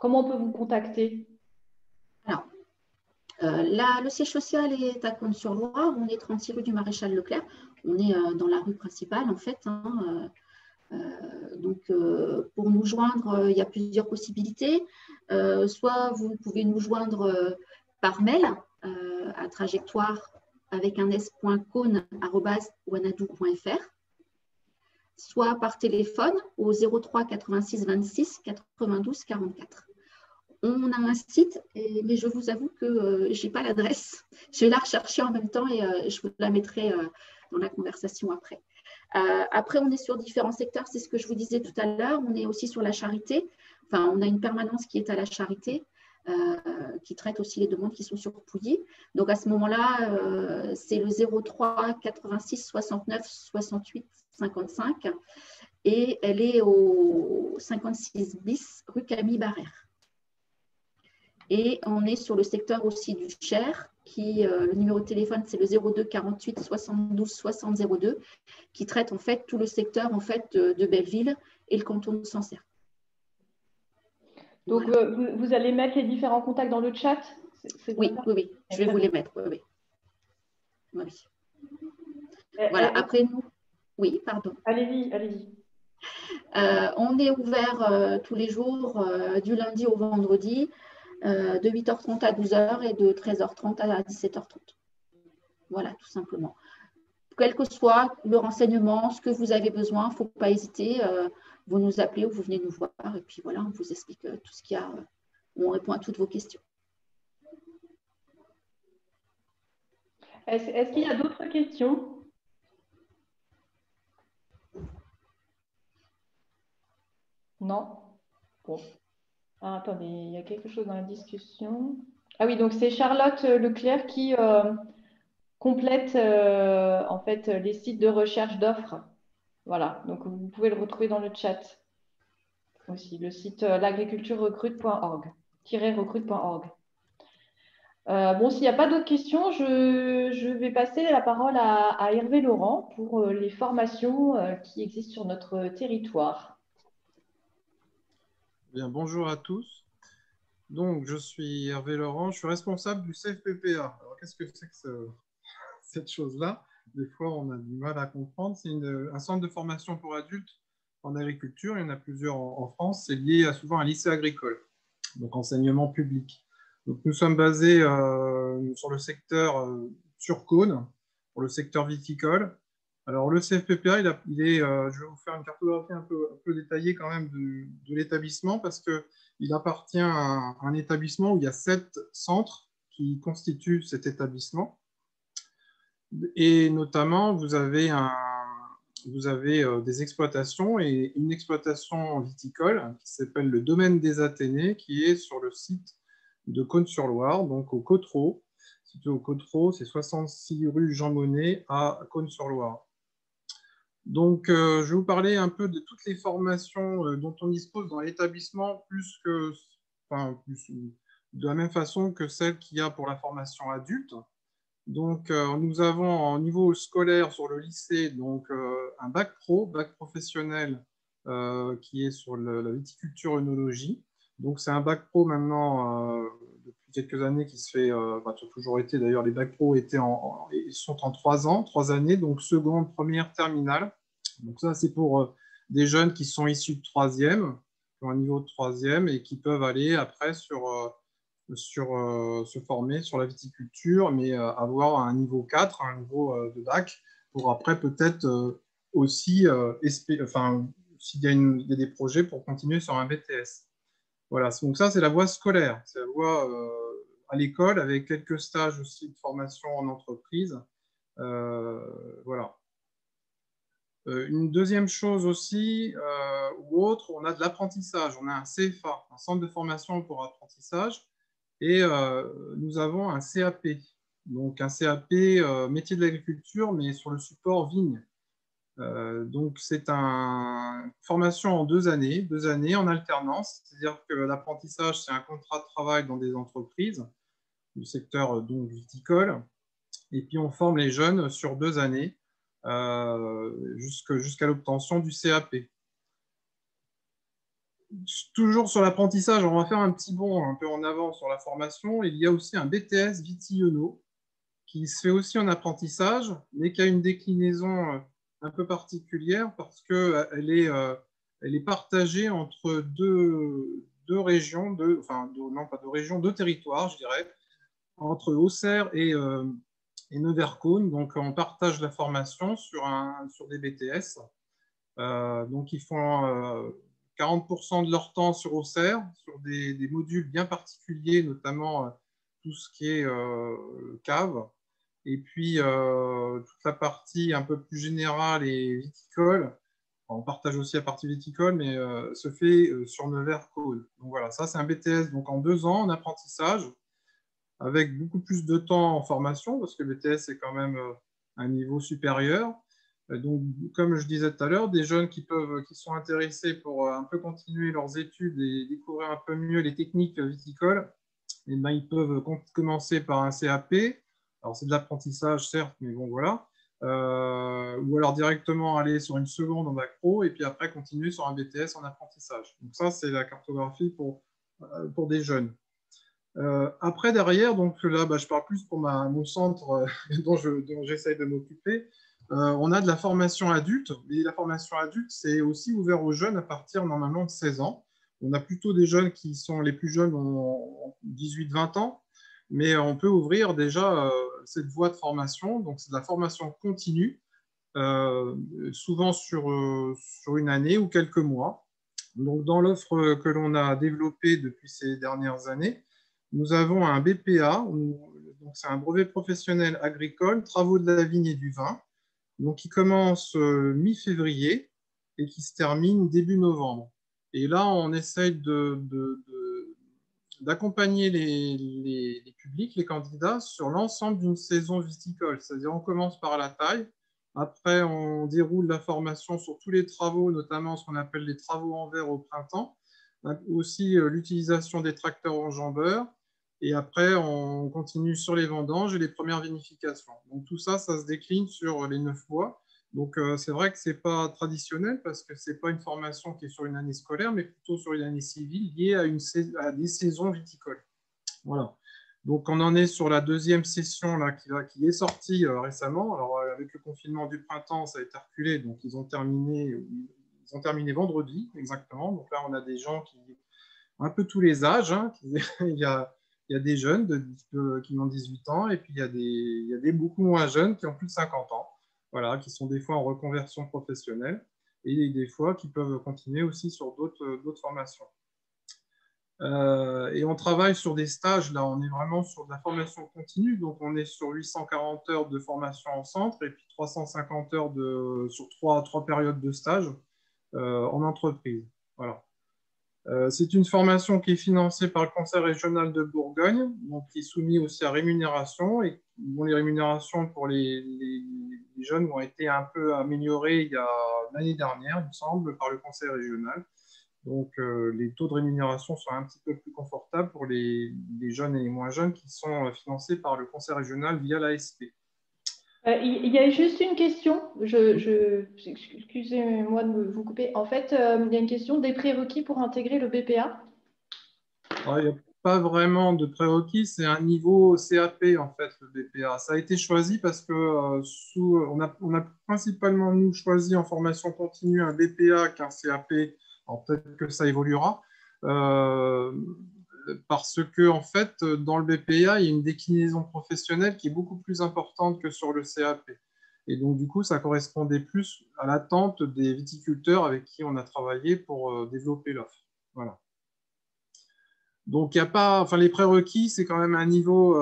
comment on peut vous contacter? Alors, le siège social est à Cosne-sur-Loire, on est 36 rue du Maréchal Leclerc, on est dans la rue principale en fait. Hein, donc, pour nous joindre, il y a plusieurs possibilités. Soit vous pouvez nous joindre par mail à trajectoire avec un s.cone@wanadoo.fr, soit par téléphone au 03 86 26 92 44. On a un site, mais je vous avoue que je n'ai pas l'adresse. Je vais la rechercher en même temps et je vous la mettrai dans la conversation après. Après, on est sur différents secteurs, c'est ce que je vous disais tout à l'heure. On est aussi sur la charité. Enfin, on a une permanence qui est à la charité, qui traite aussi les demandes qui sont sur Pouilly. Donc, à ce moment-là, c'est le 03 86 69 68 55 et elle est au 56 bis rue Camille Barrère. Et on est sur le secteur aussi du Cher, le numéro de téléphone, c'est le 02 48 72 60 02, qui traite en fait tout le secteur en fait de Belleville et le canton de Sancerre. Donc, voilà. Vous allez mettre les différents contacts dans le chat? Oui, je vais vous les mettre. Oui. Voilà, après nous. Oui, pardon. Allez-y. On est ouvert tous les jours, du lundi au vendredi, de 8h30 à 12h et de 13h30 à 17h30. Voilà, tout simplement. Quel que soit le renseignement, ce que vous avez besoin, il ne faut pas hésiter. Vous nous appelez ou vous venez nous voir et puis voilà, on vous explique tout ce qu'il y a. On répond à toutes vos questions. Est-ce qu'il y a d'autres questions? Non? Bon. Ah, attendez, il y a quelque chose dans la discussion. Ah oui, donc c'est Charlotte Leclerc qui complète en fait les sites de recherche d'offres. Voilà, donc vous pouvez le retrouver dans le chat aussi, le site l'agriculturerecrute.org, -recrute.org. Bon, s'il n'y a pas d'autres questions, je vais passer la parole à Hervé Laurent pour les formations qui existent sur notre territoire. Bien, bonjour à tous. Donc, je suis Hervé Laurent, je suis responsable du CFPPA. Alors, qu'est-ce que c'est que cette chose-là? Des fois, on a du mal à comprendre. C'est un centre de formation pour adultes en agriculture. Il y en a plusieurs en France. C'est lié souvent à un lycée agricole, donc enseignement public. Donc, nous sommes basés sur le secteur sur Cosne, pour le secteur viticole. Alors, le CFPPA, je vais vous faire une cartographie un peu détaillée quand même de l'établissement parce qu'il appartient à un établissement où il y a 7 centres qui constituent cet établissement. Et notamment, vous avez des exploitations et une exploitation viticole qui s'appelle le domaine des Athénées, qui est sur le site de Cosne-sur-Loire, donc au Cottereau. Situé au Cottereau, c'est 66 rue Jean Monnet à Cosne-sur-Loire. Donc, je vais vous parler un peu de toutes les formations dont on dispose dans l'établissement, de la même façon que celles qu'il y a pour la formation adulte. Donc, nous avons au niveau scolaire sur le lycée donc, un bac pro, bac professionnel qui est sur la viticulture œnologie. Donc, c'est un bac pro maintenant depuis quelques années qui se fait, ça a toujours été d'ailleurs, les bacs pro sont en 3 années, donc seconde, première, terminale. Donc, ça, c'est pour des jeunes qui sont issus de 3e, qui ont un niveau de 3e et qui peuvent aller après se former sur la viticulture, mais avoir un niveau 4, un niveau de bac, pour après peut-être aussi, s'il y a des projets pour continuer sur un BTS. Voilà, donc ça c'est la voie scolaire, c'est la voie à l'école, avec quelques stages aussi de formation en entreprise. Voilà. Une deuxième chose aussi, ou autre, on a de l'apprentissage. On a un CFA, un centre de formation pour apprentissage, et nous avons un CAP. Donc un CAP métier de l'agriculture, mais sur le support vigne. Donc c'est une formation en 2 années en alternance. C'est-à-dire que l'apprentissage, c'est un contrat de travail dans des entreprises du secteur donc viticole. Et puis on forme les jeunes sur 2 années. Jusqu'à l'obtention du CAP. Toujours sur l'apprentissage, on va faire un petit bond un peu en avant sur la formation. Il y a aussi un BTS Viti-Eno qui se fait aussi en apprentissage, mais qui a une déclinaison un peu particulière parce qu'elle est partagée entre deux régions, non pas deux régions, 2 territoires, je dirais, entre Auxerre et Nevers-Cône. Donc, on partage la formation sur des BTS. Donc, ils font 40% de leur temps sur Auxerre, sur des modules bien particuliers, notamment tout ce qui est cave. Et puis, toute la partie un peu plus générale et viticole, on partage aussi la partie viticole, mais se fait sur Nevers-Cône. Donc, voilà, ça, c'est un BTS donc, en 2 ans en apprentissage, avec beaucoup plus de temps en formation, parce que le BTS est quand même un niveau supérieur. Donc, comme je disais tout à l'heure, des jeunes qui sont intéressés pour un peu continuer leurs études et découvrir un peu mieux les techniques viticoles, et ben, ils peuvent commencer par un CAP. Alors, c'est de l'apprentissage, certes, mais bon, voilà. Ou alors directement aller sur une seconde en bac pro, et puis après continuer sur un BTS en apprentissage. Donc ça, c'est la cartographie pour des jeunes. Après, derrière, donc là, je parle plus pour mon centre dont j'essaye de m'occuper. On a de la formation adulte, mais la formation adulte, c'est aussi ouvert aux jeunes à partir normalement de 16 ans. On a plutôt des jeunes qui sont les plus jeunes ont 18-20 ans, mais on peut ouvrir déjà cette voie de formation. Donc, c'est de la formation continue, souvent sur une année ou quelques mois. Donc, dans l'offre que l'on a développée depuis ces dernières années, nous avons un BPA, donc c'est un brevet professionnel agricole, travaux de la vigne et du vin, donc qui commence mi-février et qui se termine début novembre. Et là, on essaye d'accompagner les publics, les candidats, sur l'ensemble d'une saison viticole. C'est-à-dire, on commence par la taille, après, on déroule la formation sur tous les travaux, notamment ce qu'on appelle les travaux en verre au printemps, aussi l'utilisation des tracteurs enjambeurs. Et après, on continue sur les vendanges et les premières vinifications. Donc tout ça, ça se décline sur les 9 mois. Donc c'est vrai que ce n'est pas traditionnel parce que ce n'est pas une formation qui est sur une année scolaire, mais plutôt sur une année civile liée à des saisons viticoles. Voilà. Donc on en est sur la 2e session là, qui est sortie récemment. Alors avec le confinement du printemps, ça a été reculé, donc ils ont terminé vendredi exactement. Donc là, on a des gens qui ont un peu tous les âges. Hein. Il y a des jeunes qui ont 18 ans et puis il y a des beaucoup moins jeunes qui ont plus de 50 ans, voilà, qui sont des fois en reconversion professionnelle et des fois qui peuvent continuer aussi sur d'autres formations. Et on travaille sur des stages, là on est vraiment sur de la formation continue, donc on est sur 840 heures de formation en centre et puis 350 heures sur trois périodes de stage en entreprise. Voilà. C'est une formation qui est financée par le Conseil régional de Bourgogne, donc qui est soumise aussi à rémunération. Et bon, les rémunérations pour les jeunes ont été un peu améliorées l'année dernière, il me semble, par le Conseil régional. Donc, les taux de rémunération sont un petit peu plus confortables pour les jeunes et les moins jeunes qui sont financés par le Conseil régional via l'ASP. Il y a juste une question. Excusez-moi de vous couper. En fait, il y a une question des prérequis pour intégrer le BPA. Alors, il n'y a pas vraiment de prérequis, c'est un niveau CAP en fait, le BPA. Ça a été choisi parce que on a principalement nous choisi en formation continue un BPA qu'un CAP. Alors peut-être que ça évoluera. Parce que en fait, dans le BPA, il y a une déclinaison professionnelle qui est beaucoup plus importante que sur le CAP. Et donc, du coup, ça correspondait plus à l'attente des viticulteurs avec qui on a travaillé pour développer l'offre. Voilà. Donc, il y a pas, enfin, les prérequis, c'est quand même un niveau,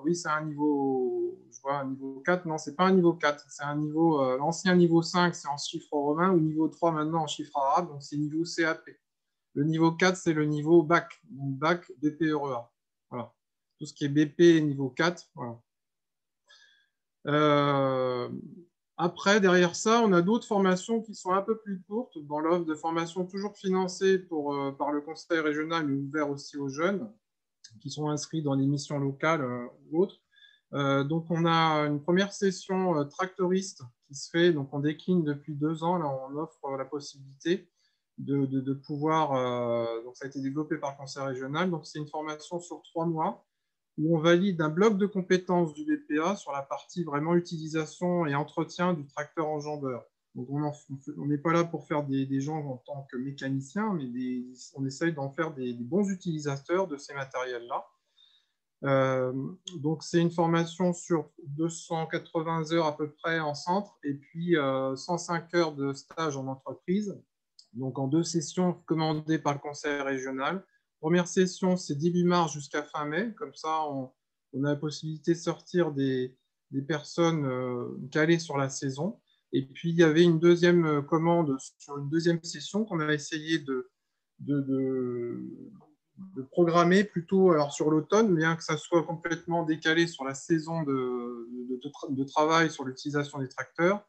oui, c'est un niveau, je vois, un niveau 4. Non, c'est pas un niveau 4, c'est un niveau, l'ancien niveau 5, c'est en chiffres romains, ou niveau 3 maintenant en chiffres arabes, donc c'est niveau CAP. Le niveau 4, c'est le niveau bac, donc bac BPREA. Voilà. Tout ce qui est BP niveau 4, voilà. Après, derrière ça, on a d'autres formations qui sont un peu plus courtes dans l'offre de formation toujours financée par le conseil régional, mais ouvert aussi aux jeunes qui sont inscrits dans les missions locales ou autres. Donc, on a une première session tractoriste qui se fait, donc on décline depuis 2 ans, là on offre la possibilité de pouvoir, donc ça a été développé par le conseil régional, donc c'est une formation sur 3 mois où on valide un bloc de compétences du BPA sur la partie vraiment utilisation et entretien du tracteur enjambeur. Donc on n'est pas là pour faire des gens en tant que mécaniciens, mais on essaye d'en faire des bons utilisateurs de ces matériels-là. Donc c'est une formation sur 280 heures à peu près en centre et puis 105 heures de stage en entreprise. Donc en 2 sessions commandées par le conseil régional. Première session, c'est début mars jusqu'à fin mai. Comme ça, on a la possibilité de sortir des personnes calées sur la saison. Et puis, il y avait une deuxième commande sur une deuxième session qu'on a essayé de programmer plutôt alors sur l'automne, bien que ça soit complètement décalé sur la saison de travail sur l'utilisation des tracteurs.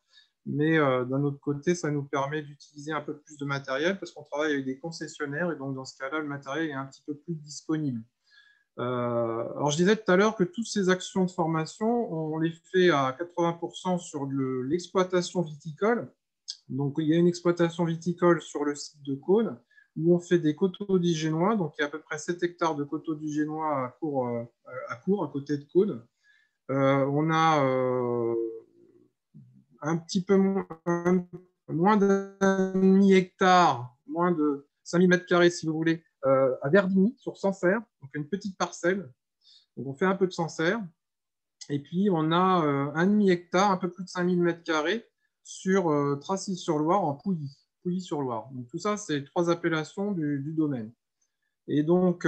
Mais d'un autre côté, ça nous permet d'utiliser un peu plus de matériel parce qu'on travaille avec des concessionnaires et donc dans ce cas-là, le matériel est un petit peu plus disponible. Alors, je disais tout à l'heure que toutes ces actions de formation, on les fait à 80% sur l'exploitation viticole. Donc, il y a une exploitation viticole sur le site de Caunes où on fait des coteaux du Génois. Donc, il y a à peu près 7 hectares de coteaux du Génois à Cours, à côté de Caunes. On a un petit peu moins d'un demi-hectare, moins de 5000 m² si vous voulez, à Verdigny, sur Sancerre. Donc, une petite parcelle. Donc, on fait un peu de Sancerre. Et puis, on a un demi-hectare, un peu plus de 5000 m² sur Tracy-sur-Loire, en Pouilly-sur-Loire. Donc, tout ça, c'est 3 appellations du domaine. Et donc,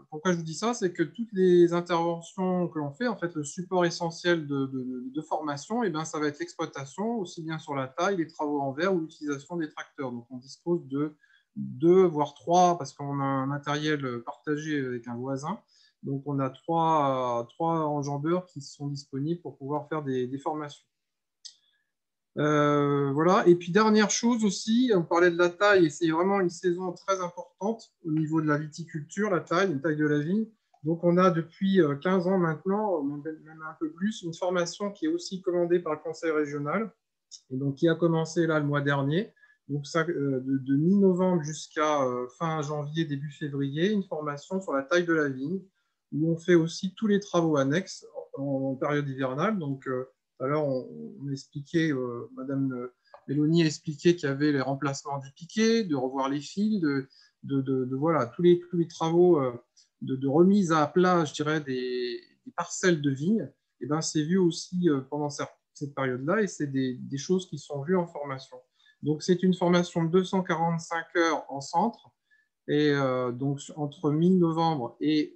pourquoi je vous dis ça, c'est que toutes les interventions que l'on fait, en fait, le support essentiel de formation, et bien, ça va être l'exploitation, aussi bien sur la taille, les travaux en verre ou l'utilisation des tracteurs. Donc, on dispose de 2, voire 3, parce qu'on a un matériel partagé avec un voisin. Donc, on a 3 enjambeurs qui sont disponibles pour pouvoir faire des formations. Voilà. Et puis, dernière chose aussi, on parlait de la taille, et c'est vraiment une saison très importante au niveau de la viticulture, la taille de la vigne. Donc, on a depuis 15 ans maintenant, même un peu plus, une formation qui est aussi commandée par le conseil régional, et donc qui a commencé là le mois dernier. Donc, ça, de mi-novembre jusqu'à fin janvier, début février, une formation sur la taille de la vigne, où on fait aussi tous les travaux annexes en période hivernale. Donc, alors, on expliquait, Madame Mélanie a expliqué qu'il y avait les remplacements du piquet, de revoir les fils, voilà, tous les travaux de remise à plat, je dirais, des parcelles de vignes. Et ben, c'est vu aussi pendant cette période-là et c'est des choses qui sont vues en formation. Donc, c'est une formation de 245 heures en centre et donc entre mi-novembre et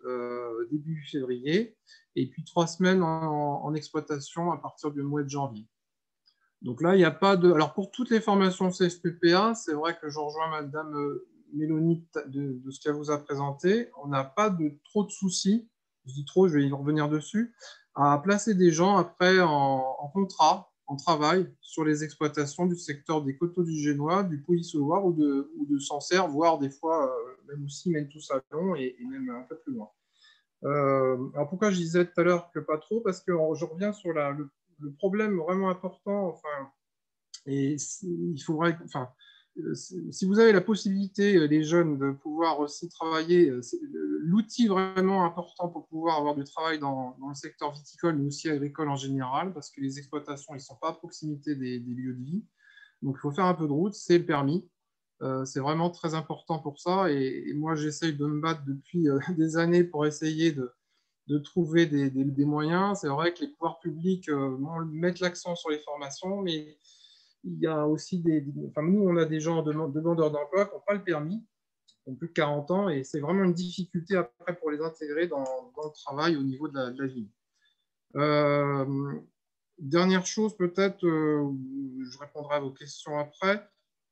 début février, et puis 3 semaines en exploitation à partir du mois de janvier. Donc là, il n'y a pas de... Alors pour toutes les formations CFPPA, c'est vrai que je rejoins Madame Mélanie de ce qu'elle vous a présenté, on n'a pas trop de soucis, je dis trop, je vais y revenir dessus, à placer des gens après en contrat, en travail sur les exploitations du secteur des coteaux du Génois, du Pouilly-sur-Loire ou de Sancerre, voire des fois même aussi Menetou-Salon et même un peu plus loin. Alors pourquoi je disais tout à l'heure que pas trop, parce que je reviens sur le problème vraiment important, enfin, et il faudrait, enfin, si vous avez la possibilité, les jeunes, de pouvoir aussi travailler, l'outil vraiment important pour pouvoir avoir du travail dans le secteur viticole, mais aussi agricole en général, parce que les exploitations, ils ne sont pas à proximité des lieux de vie. Donc, il faut faire un peu de route, c'est le permis. C'est vraiment très important pour ça. Et moi, j'essaye de me battre depuis des années pour essayer de trouver des moyens. C'est vrai que les pouvoirs publics mettent l'accent sur les formations, mais il y a aussi enfin, nous, on a des gens demandeurs d'emploi qui n'ont pas le permis. ont plus de 40 ans, et c'est vraiment une difficulté après pour les intégrer dans le travail au niveau de la vigne. Dernière chose, peut-être, je répondrai à vos questions après.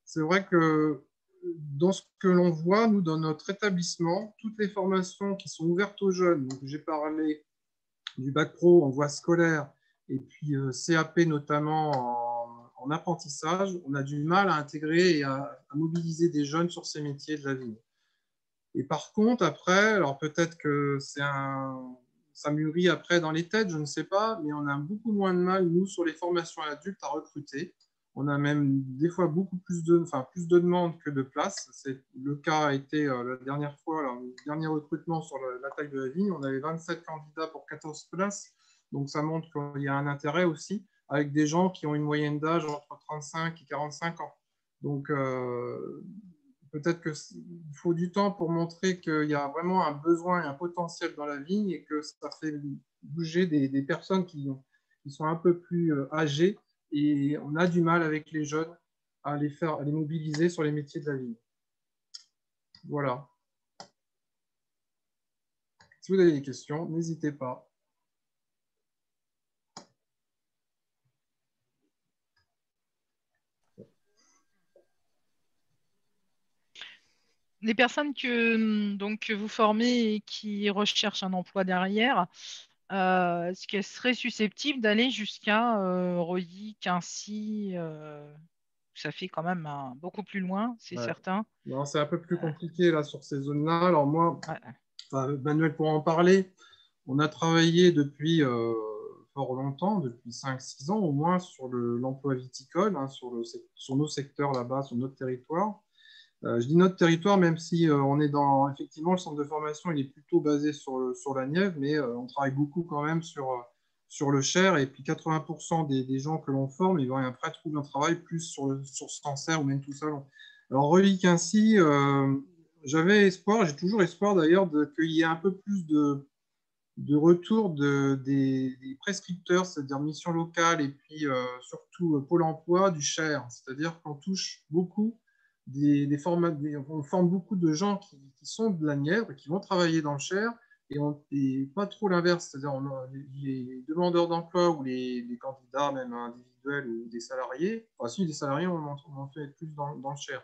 C'est vrai que dans ce que l'on voit, nous, dans notre établissement, toutes les formations qui sont ouvertes aux jeunes, donc j'ai parlé du bac pro en voie scolaire et puis CAP notamment en apprentissage, on a du mal à intégrer et à mobiliser des jeunes sur ces métiers de la vigne. Et par contre, après, alors peut-être que ça mûrit après dans les têtes, je ne sais pas, mais on a beaucoup moins de mal, nous, sur les formations adultes, à recruter. On a même des fois beaucoup plus de demandes que de places. Le cas a été la dernière fois, le dernier recrutement sur la taille de la vigne, on avait 27 candidats pour 14 places. Donc ça montre qu'il y a un intérêt aussi, avec des gens qui ont une moyenne d'âge entre 35 et 45 ans. Donc peut-être qu'il faut du temps pour montrer qu'il y a vraiment un besoin et un potentiel dans la vigne et que ça fait bouger des personnes qui sont un peu plus âgées, et on a du mal avec les jeunes à les mobiliser sur les métiers de la vigne. Voilà. Si vous avez des questions, n'hésitez pas. Les personnes que vous formez et qui recherchent un emploi derrière, est-ce qu'elles seraient susceptibles d'aller jusqu'à Reuilly, Quincy ça fait quand même beaucoup plus loin, c'est certain. Non, c'est un peu plus compliqué là, sur ces zones-là. Alors moi, Manuel pourra en parler. On a travaillé depuis fort longtemps, depuis 5-6 ans au moins, sur l'emploi viticole, hein, sur nos secteurs là-bas, sur notre territoire. Je dis notre territoire, même si on est effectivement, le centre de formation, il est plutôt basé sur la Nièvre, mais on travaille beaucoup quand même sur le Cher, et puis 80% des gens que l'on forme, ils vont après trouver un travail plus sur Sancerre ou même tout ça. Alors, Reuilly-Quincy, j'avais espoir, j'ai toujours espoir d'ailleurs, qu'il y ait un peu plus de retour des prescripteurs, c'est-à-dire mission locale, et puis surtout Pôle emploi du Cher. C'est-à-dire qu'on touche beaucoup on forme beaucoup de gens qui sont de la Nièvre, qui vont travailler dans le Cher, et pas trop l'inverse, c'est-à-dire les demandeurs d'emploi ou les candidats, même individuels ou des salariés, enfin si des salariés, on en fait plus dans le Cher.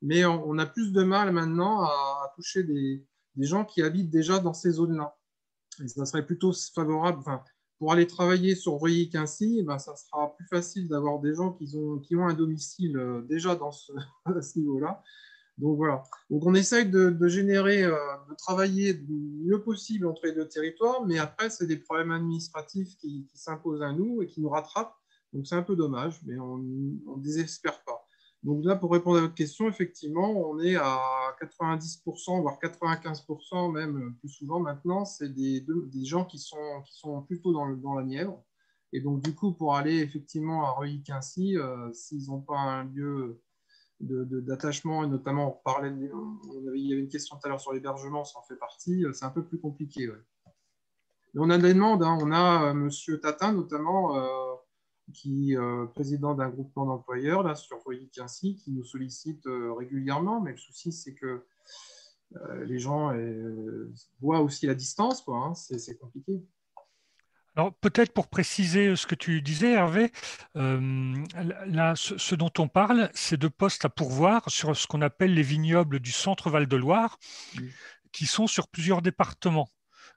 Mais on a plus de mal maintenant à toucher des gens qui habitent déjà dans ces zones-là. Et ça serait plutôt favorable, pour aller travailler sur Reuilly-Quincy, ça sera plus facile d'avoir des gens qui ont un domicile déjà à ce niveau-là. Donc voilà. Donc on essaye de générer, de travailler le mieux possible entre les deux territoires, mais après, c'est des problèmes administratifs qui s'imposent à nous et qui nous rattrapent. Donc c'est un peu dommage, mais on ne désespère pas. Donc là, pour répondre à votre question, effectivement, on est à 90%, voire 95% même plus souvent maintenant, c'est des gens qui sont plutôt dans la Nièvre. Et donc, du coup, pour aller effectivement à Reuilly-Quincy, s'ils n'ont pas un lieu d'attachement, et notamment, il y avait une question tout à l'heure sur l'hébergement, ça en fait partie, c'est un peu plus compliqué. Ouais. Mais on a des demandes, hein. On a M. Tatin, notamment, qui est président d'un groupement d'employeurs là, sur Reuilly-Quincy, qui nous sollicite régulièrement, mais le souci, c'est que les gens voient aussi la distance, quoi, hein. C'est compliqué. Alors, peut-être pour préciser ce que tu disais, Hervé, là, ce dont on parle, c'est de postes à pourvoir sur ce qu'on appelle les vignobles du centre Val-de-Loire, qui sont sur plusieurs départements.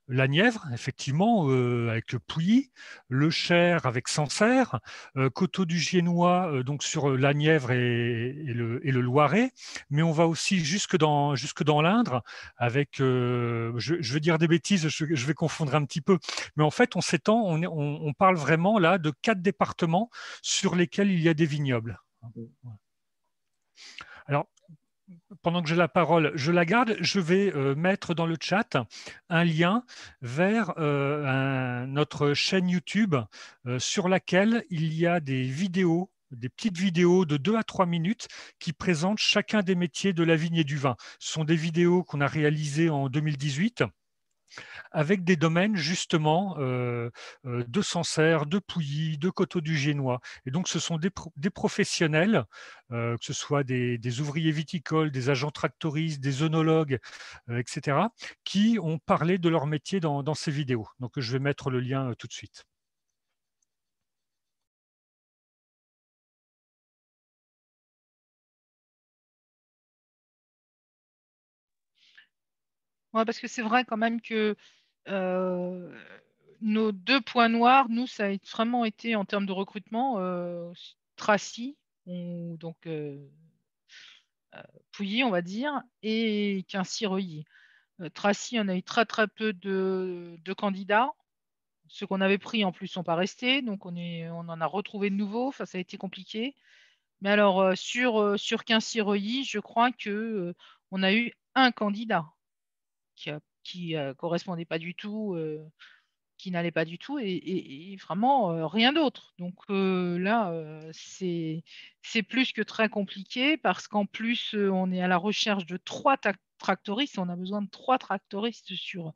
La Nièvre, effectivement, avec Pouilly, le Cher avec Sancerre, Coteaux du Giennois, donc sur la Nièvre et le Loiret, mais on va aussi jusque dans l'Indre avec, je vais dire des bêtises, je vais confondre un petit peu, mais en fait, on s'étend, on parle vraiment là de 4 départements sur lesquels il y a des vignobles. Alors, pendant que j'ai la parole, je la garde. Je vais mettre dans le chat un lien vers notre chaîne YouTube sur laquelle il y a des vidéos, des petites vidéos de 2 à 3 minutes qui présentent chacun des métiers de la vigne et du vin. Ce sont des vidéos qu'on a réalisées en 2018. avec des domaines justement de Sancerre, de Pouilly, de Coteaux du Génois. Et donc, ce sont des professionnels, que ce soit des ouvriers viticoles, des agents tractoristes, des œnologues, etc., qui ont parlé de leur métier dans ces vidéos. Donc, je vais mettre le lien tout de suite. Ouais, parce que c'est vrai quand même que nos 2 points noirs, nous, ça a vraiment été en termes de recrutement, Tracy, donc Pouilly, on va dire, et Quincy-Reuilly. Tracy, on a eu très très peu de candidats. Ceux qu'on avait pris en plus sont pas restés, donc on en a retrouvé de nouveaux. Enfin, ça a été compliqué. Mais alors sur Quincy-Reuilly, je crois que on a eu un candidat qui correspondait pas du tout, qui n'allait pas du tout, et vraiment rien d'autre. Donc là, c'est plus que très compliqué parce qu'en plus, on est à la recherche de 3 tractoristes. On a besoin de 3 tractoristes sur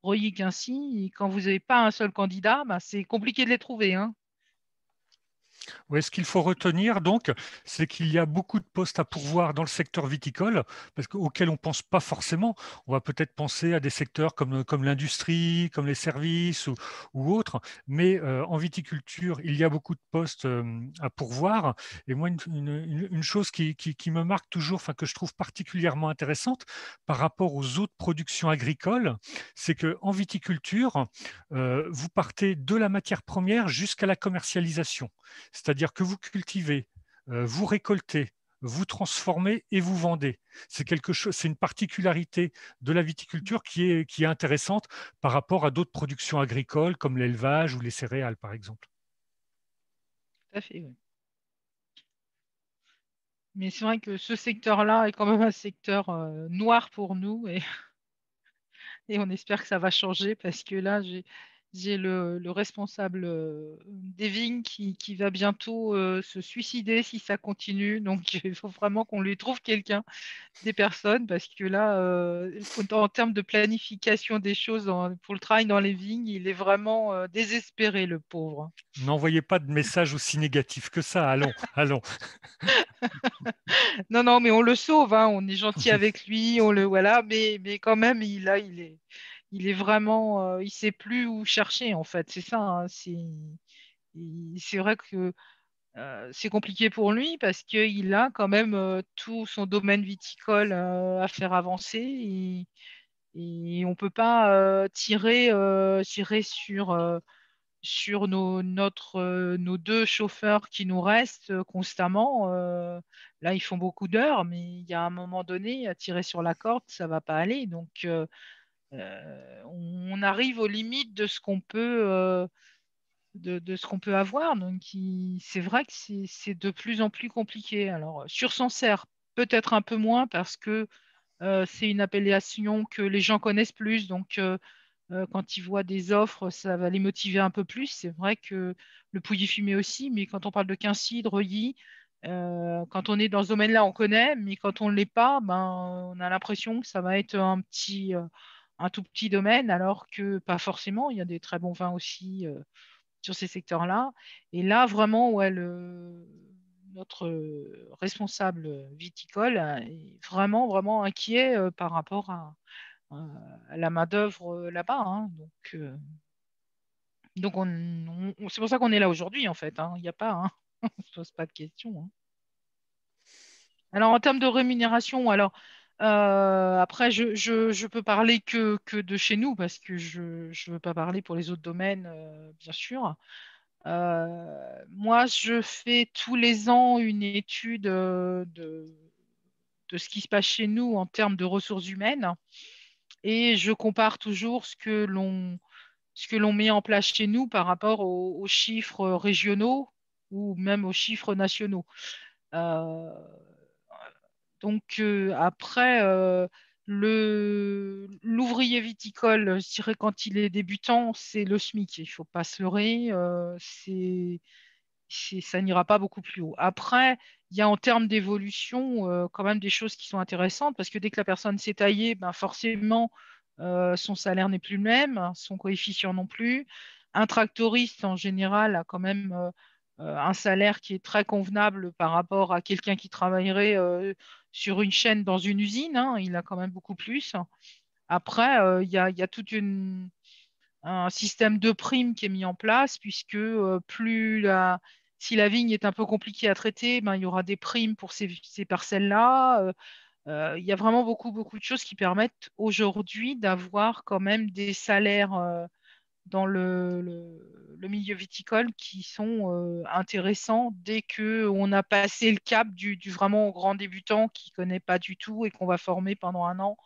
Reuilly-Quincy. Et quand vous n'avez pas un seul candidat, bah, c'est compliqué de les trouver, hein. Ouais, ce qu'il faut retenir, donc, c'est qu'il y a beaucoup de postes à pourvoir dans le secteur viticole, auquel on ne pense pas forcément. On va peut-être penser à des secteurs comme l'industrie, comme les services ou autres, mais en viticulture, il y a beaucoup de postes à pourvoir. Et moi, une chose qui me marque toujours, enfin, que je trouve particulièrement intéressante par rapport aux autres productions agricoles, c'est qu'en viticulture, vous partez de la matière première jusqu'à la commercialisation. C'est-à-dire que vous cultivez, vous récoltez, vous transformez et vous vendez. C'est une particularité de la viticulture qui est intéressante par rapport à d'autres productions agricoles comme l'élevage ou les céréales, par exemple. Tout à fait, oui. Mais c'est vrai que ce secteur-là est quand même un secteur noir pour nous, et on espère que ça va changer parce que là, j'ai le responsable des vignes qui va bientôt se suicider si ça continue. Donc, il faut vraiment qu'on lui trouve quelqu'un, des personnes, parce que là, en termes de planification des choses pour le travail dans les vignes, il est vraiment désespéré, le pauvre. N'envoyez pas de messages aussi négatifs que ça. Allons, allons. Non, non, mais on le sauve, hein, on est gentil avec lui, on le voilà, mais quand même, il est vraiment, il sait plus où chercher en fait. C'est ça, hein, c'est vrai que c'est compliqué pour lui parce qu'il a quand même tout son domaine viticole à faire avancer, et on ne peut pas tirer sur nos 2 chauffeurs qui nous restent constamment. Là, ils font beaucoup d'heures, mais il y a un moment donné, à tirer sur la corde, ça ne va pas aller. Donc, on arrive aux limites de ce qu'on peut, de ce qu'on peut avoir. Donc, c'est vrai que c'est de plus en plus compliqué. Alors, sur Sancerre, peut-être un peu moins parce que c'est une appellation que les gens connaissent plus. Donc, quand ils voient des offres, ça va les motiver un peu plus. C'est vrai que le Pouilly-Fumé aussi, mais quand on parle de Quincy, de Reuilly, quand on est dans ce domaine-là, on connaît, mais quand on ne l'est pas, ben, on a l'impression que ça va être un tout petit domaine, alors que pas forcément. Il y a des très bons vins aussi sur ces secteurs-là. Et là, vraiment, ouais, notre responsable viticole est vraiment, vraiment inquiet par rapport à la main-d'œuvre là-bas, hein. Donc c'est pour ça qu'on est là aujourd'hui, en fait, hein. Il n'y a pas, hein, on ne se pose pas de questions, hein. Alors, en termes de rémunération, alors, après, je peux parler que de chez nous parce que je ne veux pas parler pour les autres domaines, bien sûr. Moi, je fais tous les ans une étude de ce qui se passe chez nous en termes de ressources humaines, et je compare toujours ce que l'on met en place chez nous par rapport aux chiffres régionaux ou même aux chiffres nationaux. Euh, donc après, l'ouvrier viticole, je dirais quand il est débutant, c'est le SMIC. Il ne faut pas se leurrer. Ça n'ira pas beaucoup plus haut. Après, il y a en termes d'évolution quand même des choses qui sont intéressantes parce que dès que la personne s'est taillée, ben forcément, son salaire n'est plus le même, son coefficient non plus. Un tractoriste, en général, a quand même un salaire qui est très convenable par rapport à quelqu'un qui travaillerait sur une chaîne dans une usine, hein. Il a quand même beaucoup plus. Après, il y a tout un système de primes qui est mis en place, puisque si la vigne est un peu compliquée à traiter, ben, il y aura des primes pour ces parcelles-là. Il y a vraiment beaucoup, beaucoup de choses qui permettent aujourd'hui d'avoir quand même des salaires dans le milieu viticole qui sont intéressants dès qu'on a passé le cap du vraiment grand débutant qui ne connaît pas du tout et qu'on va former pendant un an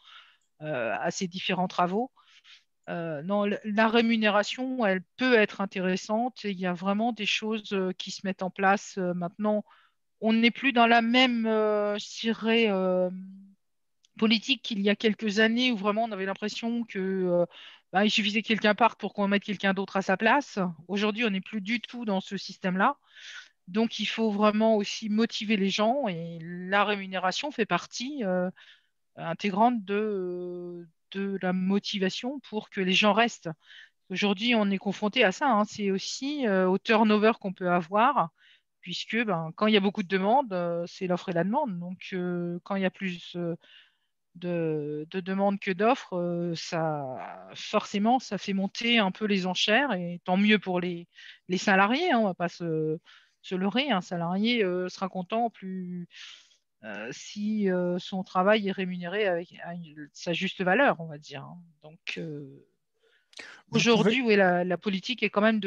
à ces différents travaux. Non, la rémunération, elle peut être intéressante et il y a vraiment des choses qui se mettent en place maintenant. On n'est plus dans la même, je dirais, politique qu'il y a quelques années où vraiment on avait l'impression que bah, il suffisait que quelqu'un parte pour qu'on mette quelqu'un d'autre à sa place. Aujourd'hui, on n'est plus du tout dans ce système-là. Donc, il faut vraiment aussi motiver les gens et la rémunération fait partie intégrante de la motivation pour que les gens restent. Aujourd'hui, on est confronté à ça, hein. C'est aussi au turnover qu'on peut avoir, puisque ben, quand il y a beaucoup de demandes, c'est l'offre et la demande. Donc, quand il y a plus de demandes que d'offres, forcément, ça fait monter un peu les enchères, et tant mieux pour les salariés, hein, on ne va pas se leurrer. Un salarié sera content si son travail est rémunéré avec sa juste valeur, on va dire, hein. Donc, Vous pouvez, aujourd'hui, oui, la politique est quand même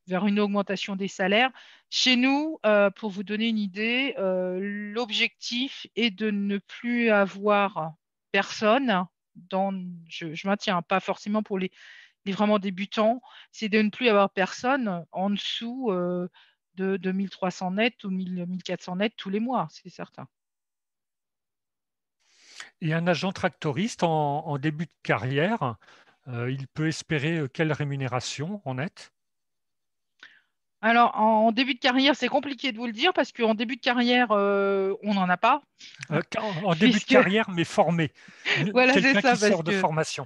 vers une augmentation des salaires. Chez nous, pour vous donner une idée, l'objectif est de ne plus avoir personne je maintiens, pas forcément pour les vraiment débutants, c'est de ne plus avoir personne en dessous de 1300 nets ou 1400 nets tous les mois, c'est certain. et un agent tractoriste en début de carrière, il peut espérer quelle rémunération en net? Alors, en début de carrière, c'est compliqué de vous le dire parce qu'en début de carrière, on n'en a pas, En début de puisque, carrière, mais formé. voilà, c'est Quelqu'un ça, qui parce sort de que, formation.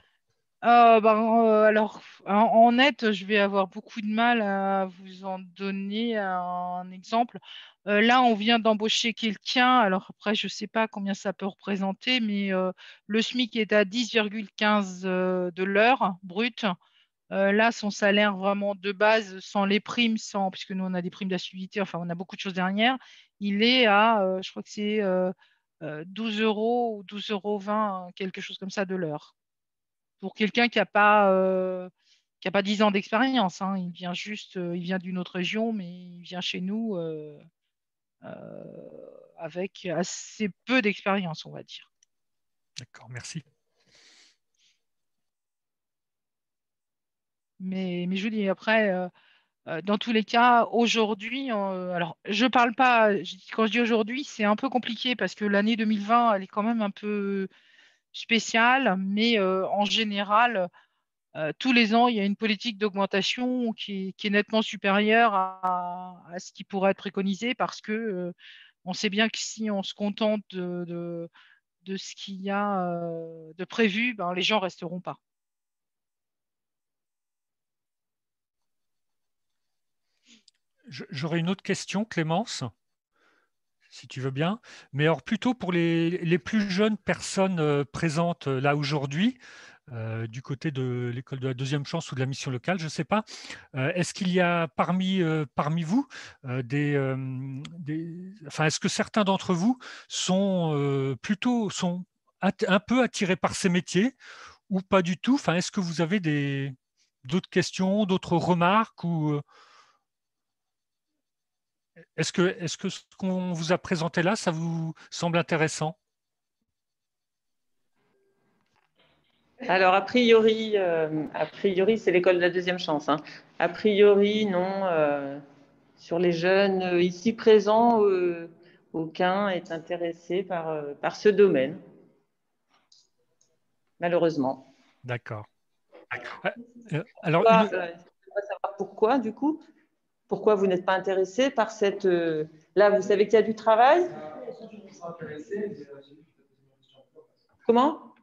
alors, en net, je vais avoir beaucoup de mal à vous en donner un exemple. Là, on vient d'embaucher quelqu'un, alors après, je ne sais pas combien ça peut représenter, mais le SMIC est à 10,15 de l'heure brute. Là, son salaire vraiment de base, sans les primes, puisque nous, on a des primes d'assiduité, enfin, on a beaucoup de choses derrière, il est à, je crois que c'est 12 euros ou 12,20 €, quelque chose comme ça de l'heure. Pour quelqu'un qui a pas 10 ans d'expérience, hein. Il vient il vient d'une autre région, mais il vient chez nous euh, avec assez peu d'expérience, on va dire. D'accord, merci. Mais je vous dis, après, dans tous les cas, aujourd'hui, alors je parle pas, quand je dis aujourd'hui, c'est un peu compliqué parce que l'année 2020, elle est quand même un peu spéciale, mais en général, tous les ans, il y a une politique d'augmentation qui est nettement supérieure à ce qui pourrait être préconisé parce que on sait bien que si on se contente de ce qu'il y a de prévu, ben, les gens resteront pas. J'aurais une autre question, Clémence, si tu veux bien. Mais alors plutôt pour les plus jeunes personnes présentes là aujourd'hui, du côté de l'école de la deuxième chance ou de la mission locale, je ne sais pas. Est-ce qu'il y a parmi vous enfin, est-ce que certains d'entre vous sont un peu attirés par ces métiers ou pas du tout? Enfin, est-ce que vous avez d'autres questions, d'autres remarques ou est-ce que ce qu'on vous a présenté là, ça vous semble intéressant? Alors, a priori, c'est l'école de la deuxième chance, hein. A priori, non. Sur les jeunes ici présents, aucun est intéressé par ce domaine, malheureusement. D'accord. Alors, Pourquoi, j'aimerais savoir pourquoi, du coup. Pourquoi vous n'êtes pas intéressé par cette... Là, vous savez qu'il y a du travail? Comment?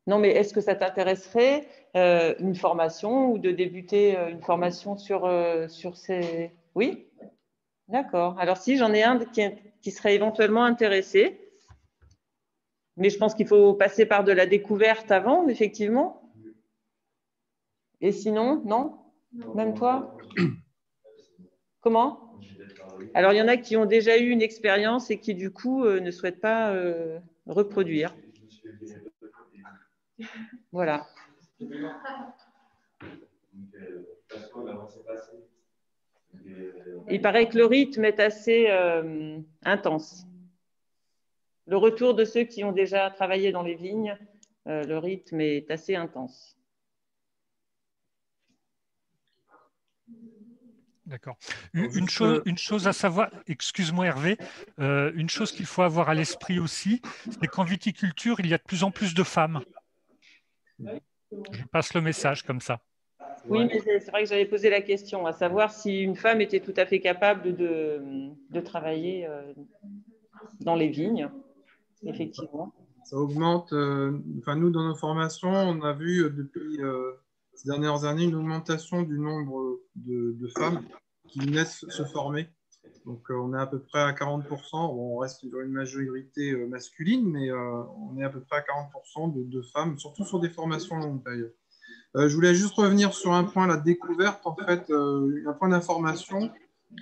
Non, mais est-ce que ça t'intéresserait une formation ou de débuter une formation sur ces… Oui? D'accord. Alors si, j'en ai un qui serait éventuellement intéressé. Mais je pense qu'il faut passer par de la découverte avant, effectivement. Et sinon, non? Même toi? Comment? Alors, il y en a qui ont déjà eu une expérience et qui, du coup, ne souhaitent pas reproduire. Voilà. Il paraît que le rythme est assez intense. Le retour de ceux qui ont déjà travaillé dans les vignes, le rythme est assez intense. D'accord. Une chose à savoir, excuse-moi Hervé, une chose qu'il faut avoir à l'esprit aussi, c'est qu'en viticulture, il y a de plus en plus de femmes. Je passe le message comme ça. Oui, mais c'est vrai que j'avais posé la question, à savoir si une femme était tout à fait capable de travailler dans les vignes, effectivement. Ça augmente. Enfin, nous, dans nos formations, on a vu depuis ces dernières années une augmentation du nombre de femmes qui naissent se former. Donc, on est à peu près à 40%. Bon, on reste sur une majorité masculine, mais on est à peu près à 40% de femmes, surtout sur des formations longues d'ailleurs. Je voulais juste revenir sur un point, la découverte. En fait, un point d'information.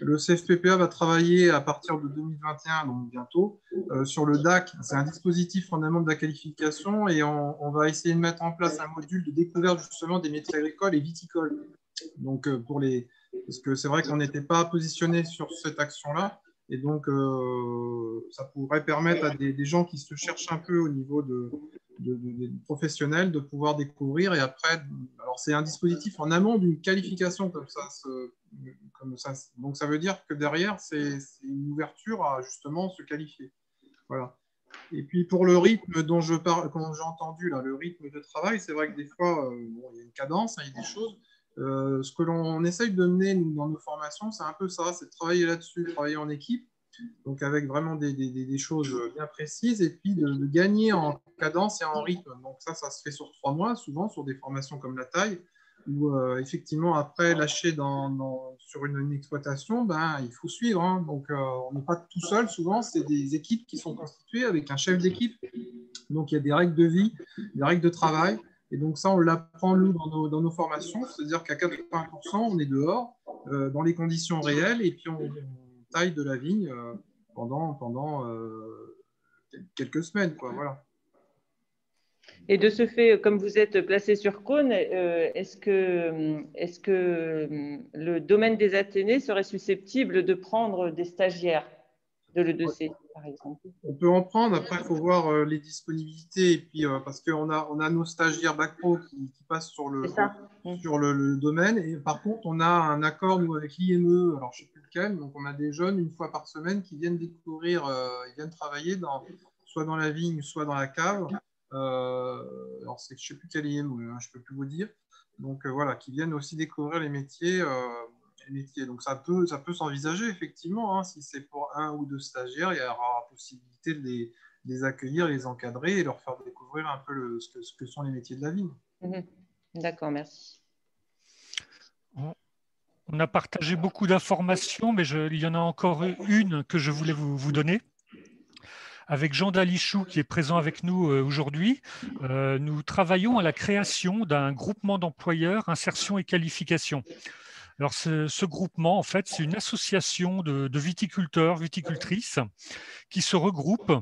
Le CFPPA va travailler à partir de 2021, donc bientôt, sur le DAC. C'est un dispositif en amont de la qualification et on va essayer de mettre en place un module de découverte justement des métiers agricoles et viticoles. Donc, parce que c'est vrai qu'on n'était pas positionné sur cette action-là. Et donc, ça pourrait permettre à des gens qui se cherchent un peu au niveau des professionnels de pouvoir découvrir. Et après, alors c'est un dispositif en amont d'une qualification comme ça. Donc, ça veut dire que derrière, c'est une ouverture à justement se qualifier. Voilà. Et puis, pour le rythme dont je parle, comme j'ai entendu, là, le rythme de travail, c'est vrai que des fois, bon, il y a une cadence, il y a des choses. Ce que l'on essaye de mener nous, dans nos formations, c'est un peu ça, c'est de travailler là-dessus, de travailler en équipe, donc avec vraiment des choses bien précises, et puis de gagner en cadence et en rythme. Donc ça se fait sur 3 mois, souvent sur des formations comme la taille, où effectivement, après lâcher sur une exploitation, ben, il faut suivre. Hein. Donc on n'est pas tout seul, souvent, c'est des équipes qui sont constituées avec un chef d'équipe. Donc il y a des règles de vie, des règles de travail. Et donc ça, on l'apprend, nous, dans nos formations, c'est-à-dire qu'à 80%, on est dehors, dans les conditions réelles, et puis on taille de la vigne pendant quelques semaines, quoi, voilà. Et de ce fait, comme vous êtes placé sur Cône, est-ce que le domaine des Athénées serait susceptible de prendre des stagiaires de l'E2C, par exemple? On peut en prendre. Après, il faut voir les disponibilités. Et puis, parce qu'on a nos stagiaires bac pro qui passent sur le domaine. Et par contre, on a un accord, nous, avec l'IME. Alors, je ne sais plus lequel. Donc, on a des jeunes, une fois par semaine, qui viennent découvrir, ils viennent travailler soit dans la vigne, soit dans la cave. Alors, je ne sais plus quel IME, je ne peux plus vous dire. Donc, voilà, qui viennent aussi découvrir les métiers. Donc, ça peut s'envisager, effectivement. Hein, si c'est pour 1 ou 2 stagiaires, il y aura la possibilité de les accueillir, les encadrer et leur faire découvrir un peu ce que sont les métiers de la vigne. D'accord, merci. On a partagé beaucoup d'informations, mais il y en a encore une que je voulais vous donner. Avec Jean Dalichou, qui est présent avec nous aujourd'hui, nous travaillons à la création d'un groupement d'employeurs, insertion et qualification. Alors, ce groupement, en fait, c'est une association de viticulteurs, viticultrices qui se regroupent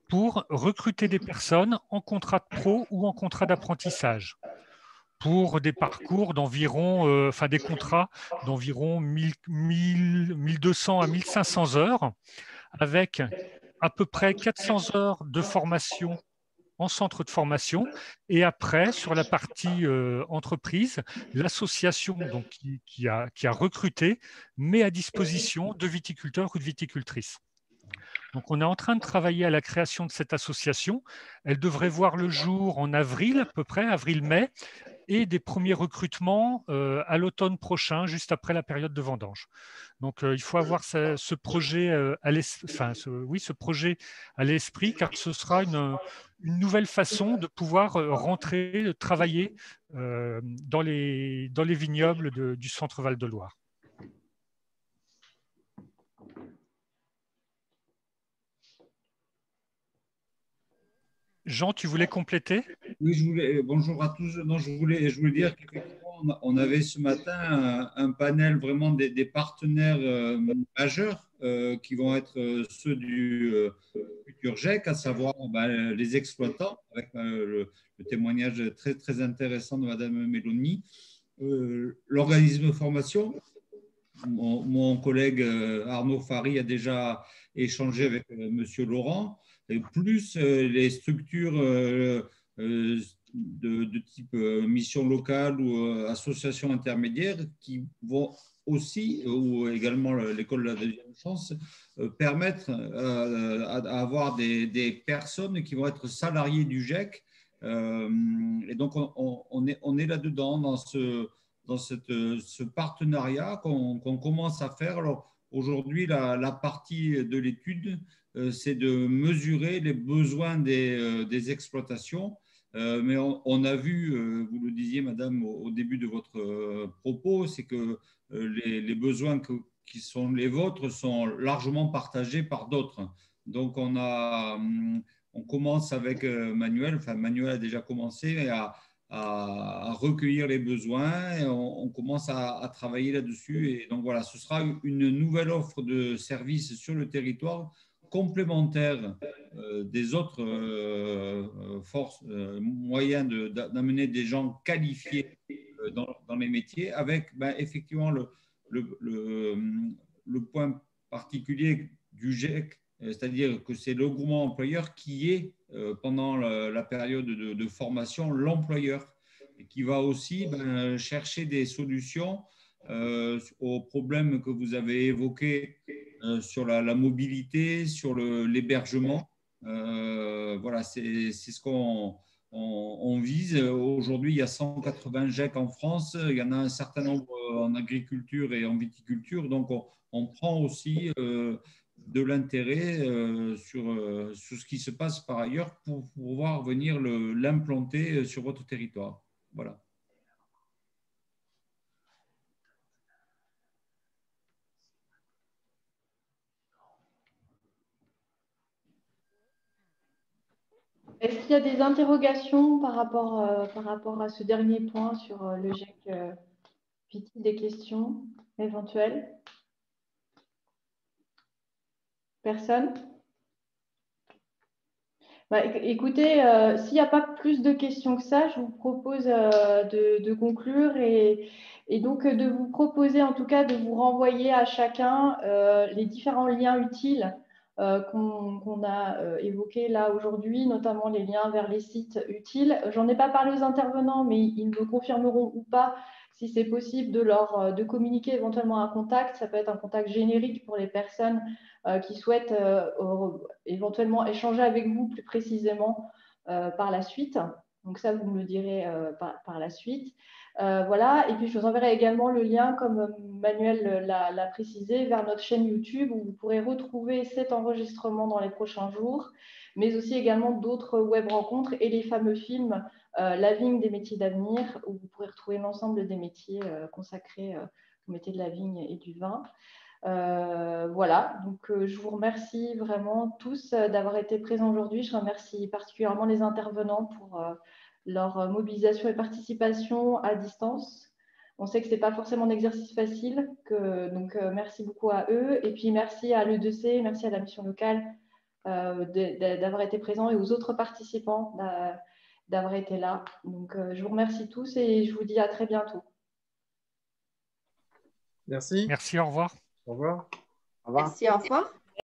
pour recruter des personnes en contrat de pro ou en contrat d'apprentissage pour des parcours d'environ, des contrats d'environ 1200 à 1500 heures avec à peu près 400 heures de formation en centre de formation, et après, sur la partie entreprise, l'association qui a recruté met à disposition de viticulteurs ou de viticultrices. Donc, on est en train de travailler à la création de cette association. Elle devrait voir le jour en avril, à peu près, avril-mai, et des premiers recrutements à l'automne prochain, juste après la période de vendange. Donc, il faut avoir ce projet à l'esprit, car ce sera une nouvelle façon de pouvoir rentrer, de travailler dans les vignobles du centre Val-de-Loire. Jean, tu voulais compléter? Oui, bonjour à tous. Non, je voulais dire qu'effectivement, on avait ce matin un panel vraiment des partenaires majeurs qui vont être ceux du futur GEC, à savoir les exploitants, avec le témoignage très, très intéressant de Madame Mélanie, l'organisme de formation. Mon collègue Arnaud Fary a déjà échangé avec Monsieur Laurent, et plus les structures de type mission locale ou association intermédiaire qui vont aussi, ou également l'école de la deuxième chance, permettre d'avoir des personnes qui vont être salariées du GEC. Et donc, on est là-dedans, dans ce partenariat qu'on commence à faire. Alors, aujourd'hui, la partie de l'étude, c'est de mesurer les besoins des exploitations. Mais on a vu, vous le disiez, Madame, au début de votre propos, c'est que les besoins qui sont les vôtres sont largement partagés par d'autres. Donc, on commence avec Manuel, enfin Manuel a déjà commencé à recueillir les besoins et on commence à travailler là-dessus. Et donc voilà, ce sera une nouvelle offre de services sur le territoire complémentaire des autres forces, moyens d'amener des gens qualifiés dans les métiers, avec effectivement le point particulier du GEC, c'est-à-dire que c'est le groupement employeur qui est, pendant la période de formation, l'employeur, et qui va aussi chercher des solutions aux problèmes que vous avez évoqués sur la mobilité, sur l'hébergement. Voilà, c'est ce qu'on vise. Aujourd'hui, il y a 180 GEC en France, il y en a un certain nombre en agriculture et en viticulture, donc on prend aussi de l'intérêt sur ce qui se passe par ailleurs pour pouvoir venir l'implanter sur votre territoire. Voilà. Est-ce qu'il y a des interrogations par rapport à ce dernier point sur le GEC Viti, des questions éventuelles? Personne? Écoutez, s'il n'y a pas plus de questions que ça, je vous propose de conclure et donc de vous proposer en tout cas de vous renvoyer à chacun les différents liens utiles qu'on a évoqués là aujourd'hui, notamment les liens vers les sites utiles. J'en ai pas parlé aux intervenants, mais ils me confirmeront ou pas si c'est possible de communiquer éventuellement un contact. Ça peut être un contact générique pour les personnes qui souhaitent éventuellement échanger avec vous plus précisément par la suite. Donc ça, vous me le direz par la suite. Voilà. Et puis, je vous enverrai également le lien, comme Manuel l'a précisé, vers notre chaîne YouTube où vous pourrez retrouver cet enregistrement dans les prochains jours, mais aussi également d'autres web rencontres et les fameux films La vigne des métiers d'avenir, où vous pourrez retrouver l'ensemble des métiers consacrés au métier de la vigne et du vin. Voilà, donc je vous remercie vraiment tous d'avoir été présents aujourd'hui. Je remercie particulièrement les intervenants pour leur mobilisation et participation à distance. On sait que ce n'est pas forcément un exercice facile, donc merci beaucoup à eux. Et puis merci à l'E2C, merci à la mission locale d'avoir été présents et aux autres participants d'avoir été là. Donc je vous remercie tous et je vous dis à très bientôt. Merci. Merci, au revoir. Au revoir. Au revoir. Merci, au revoir.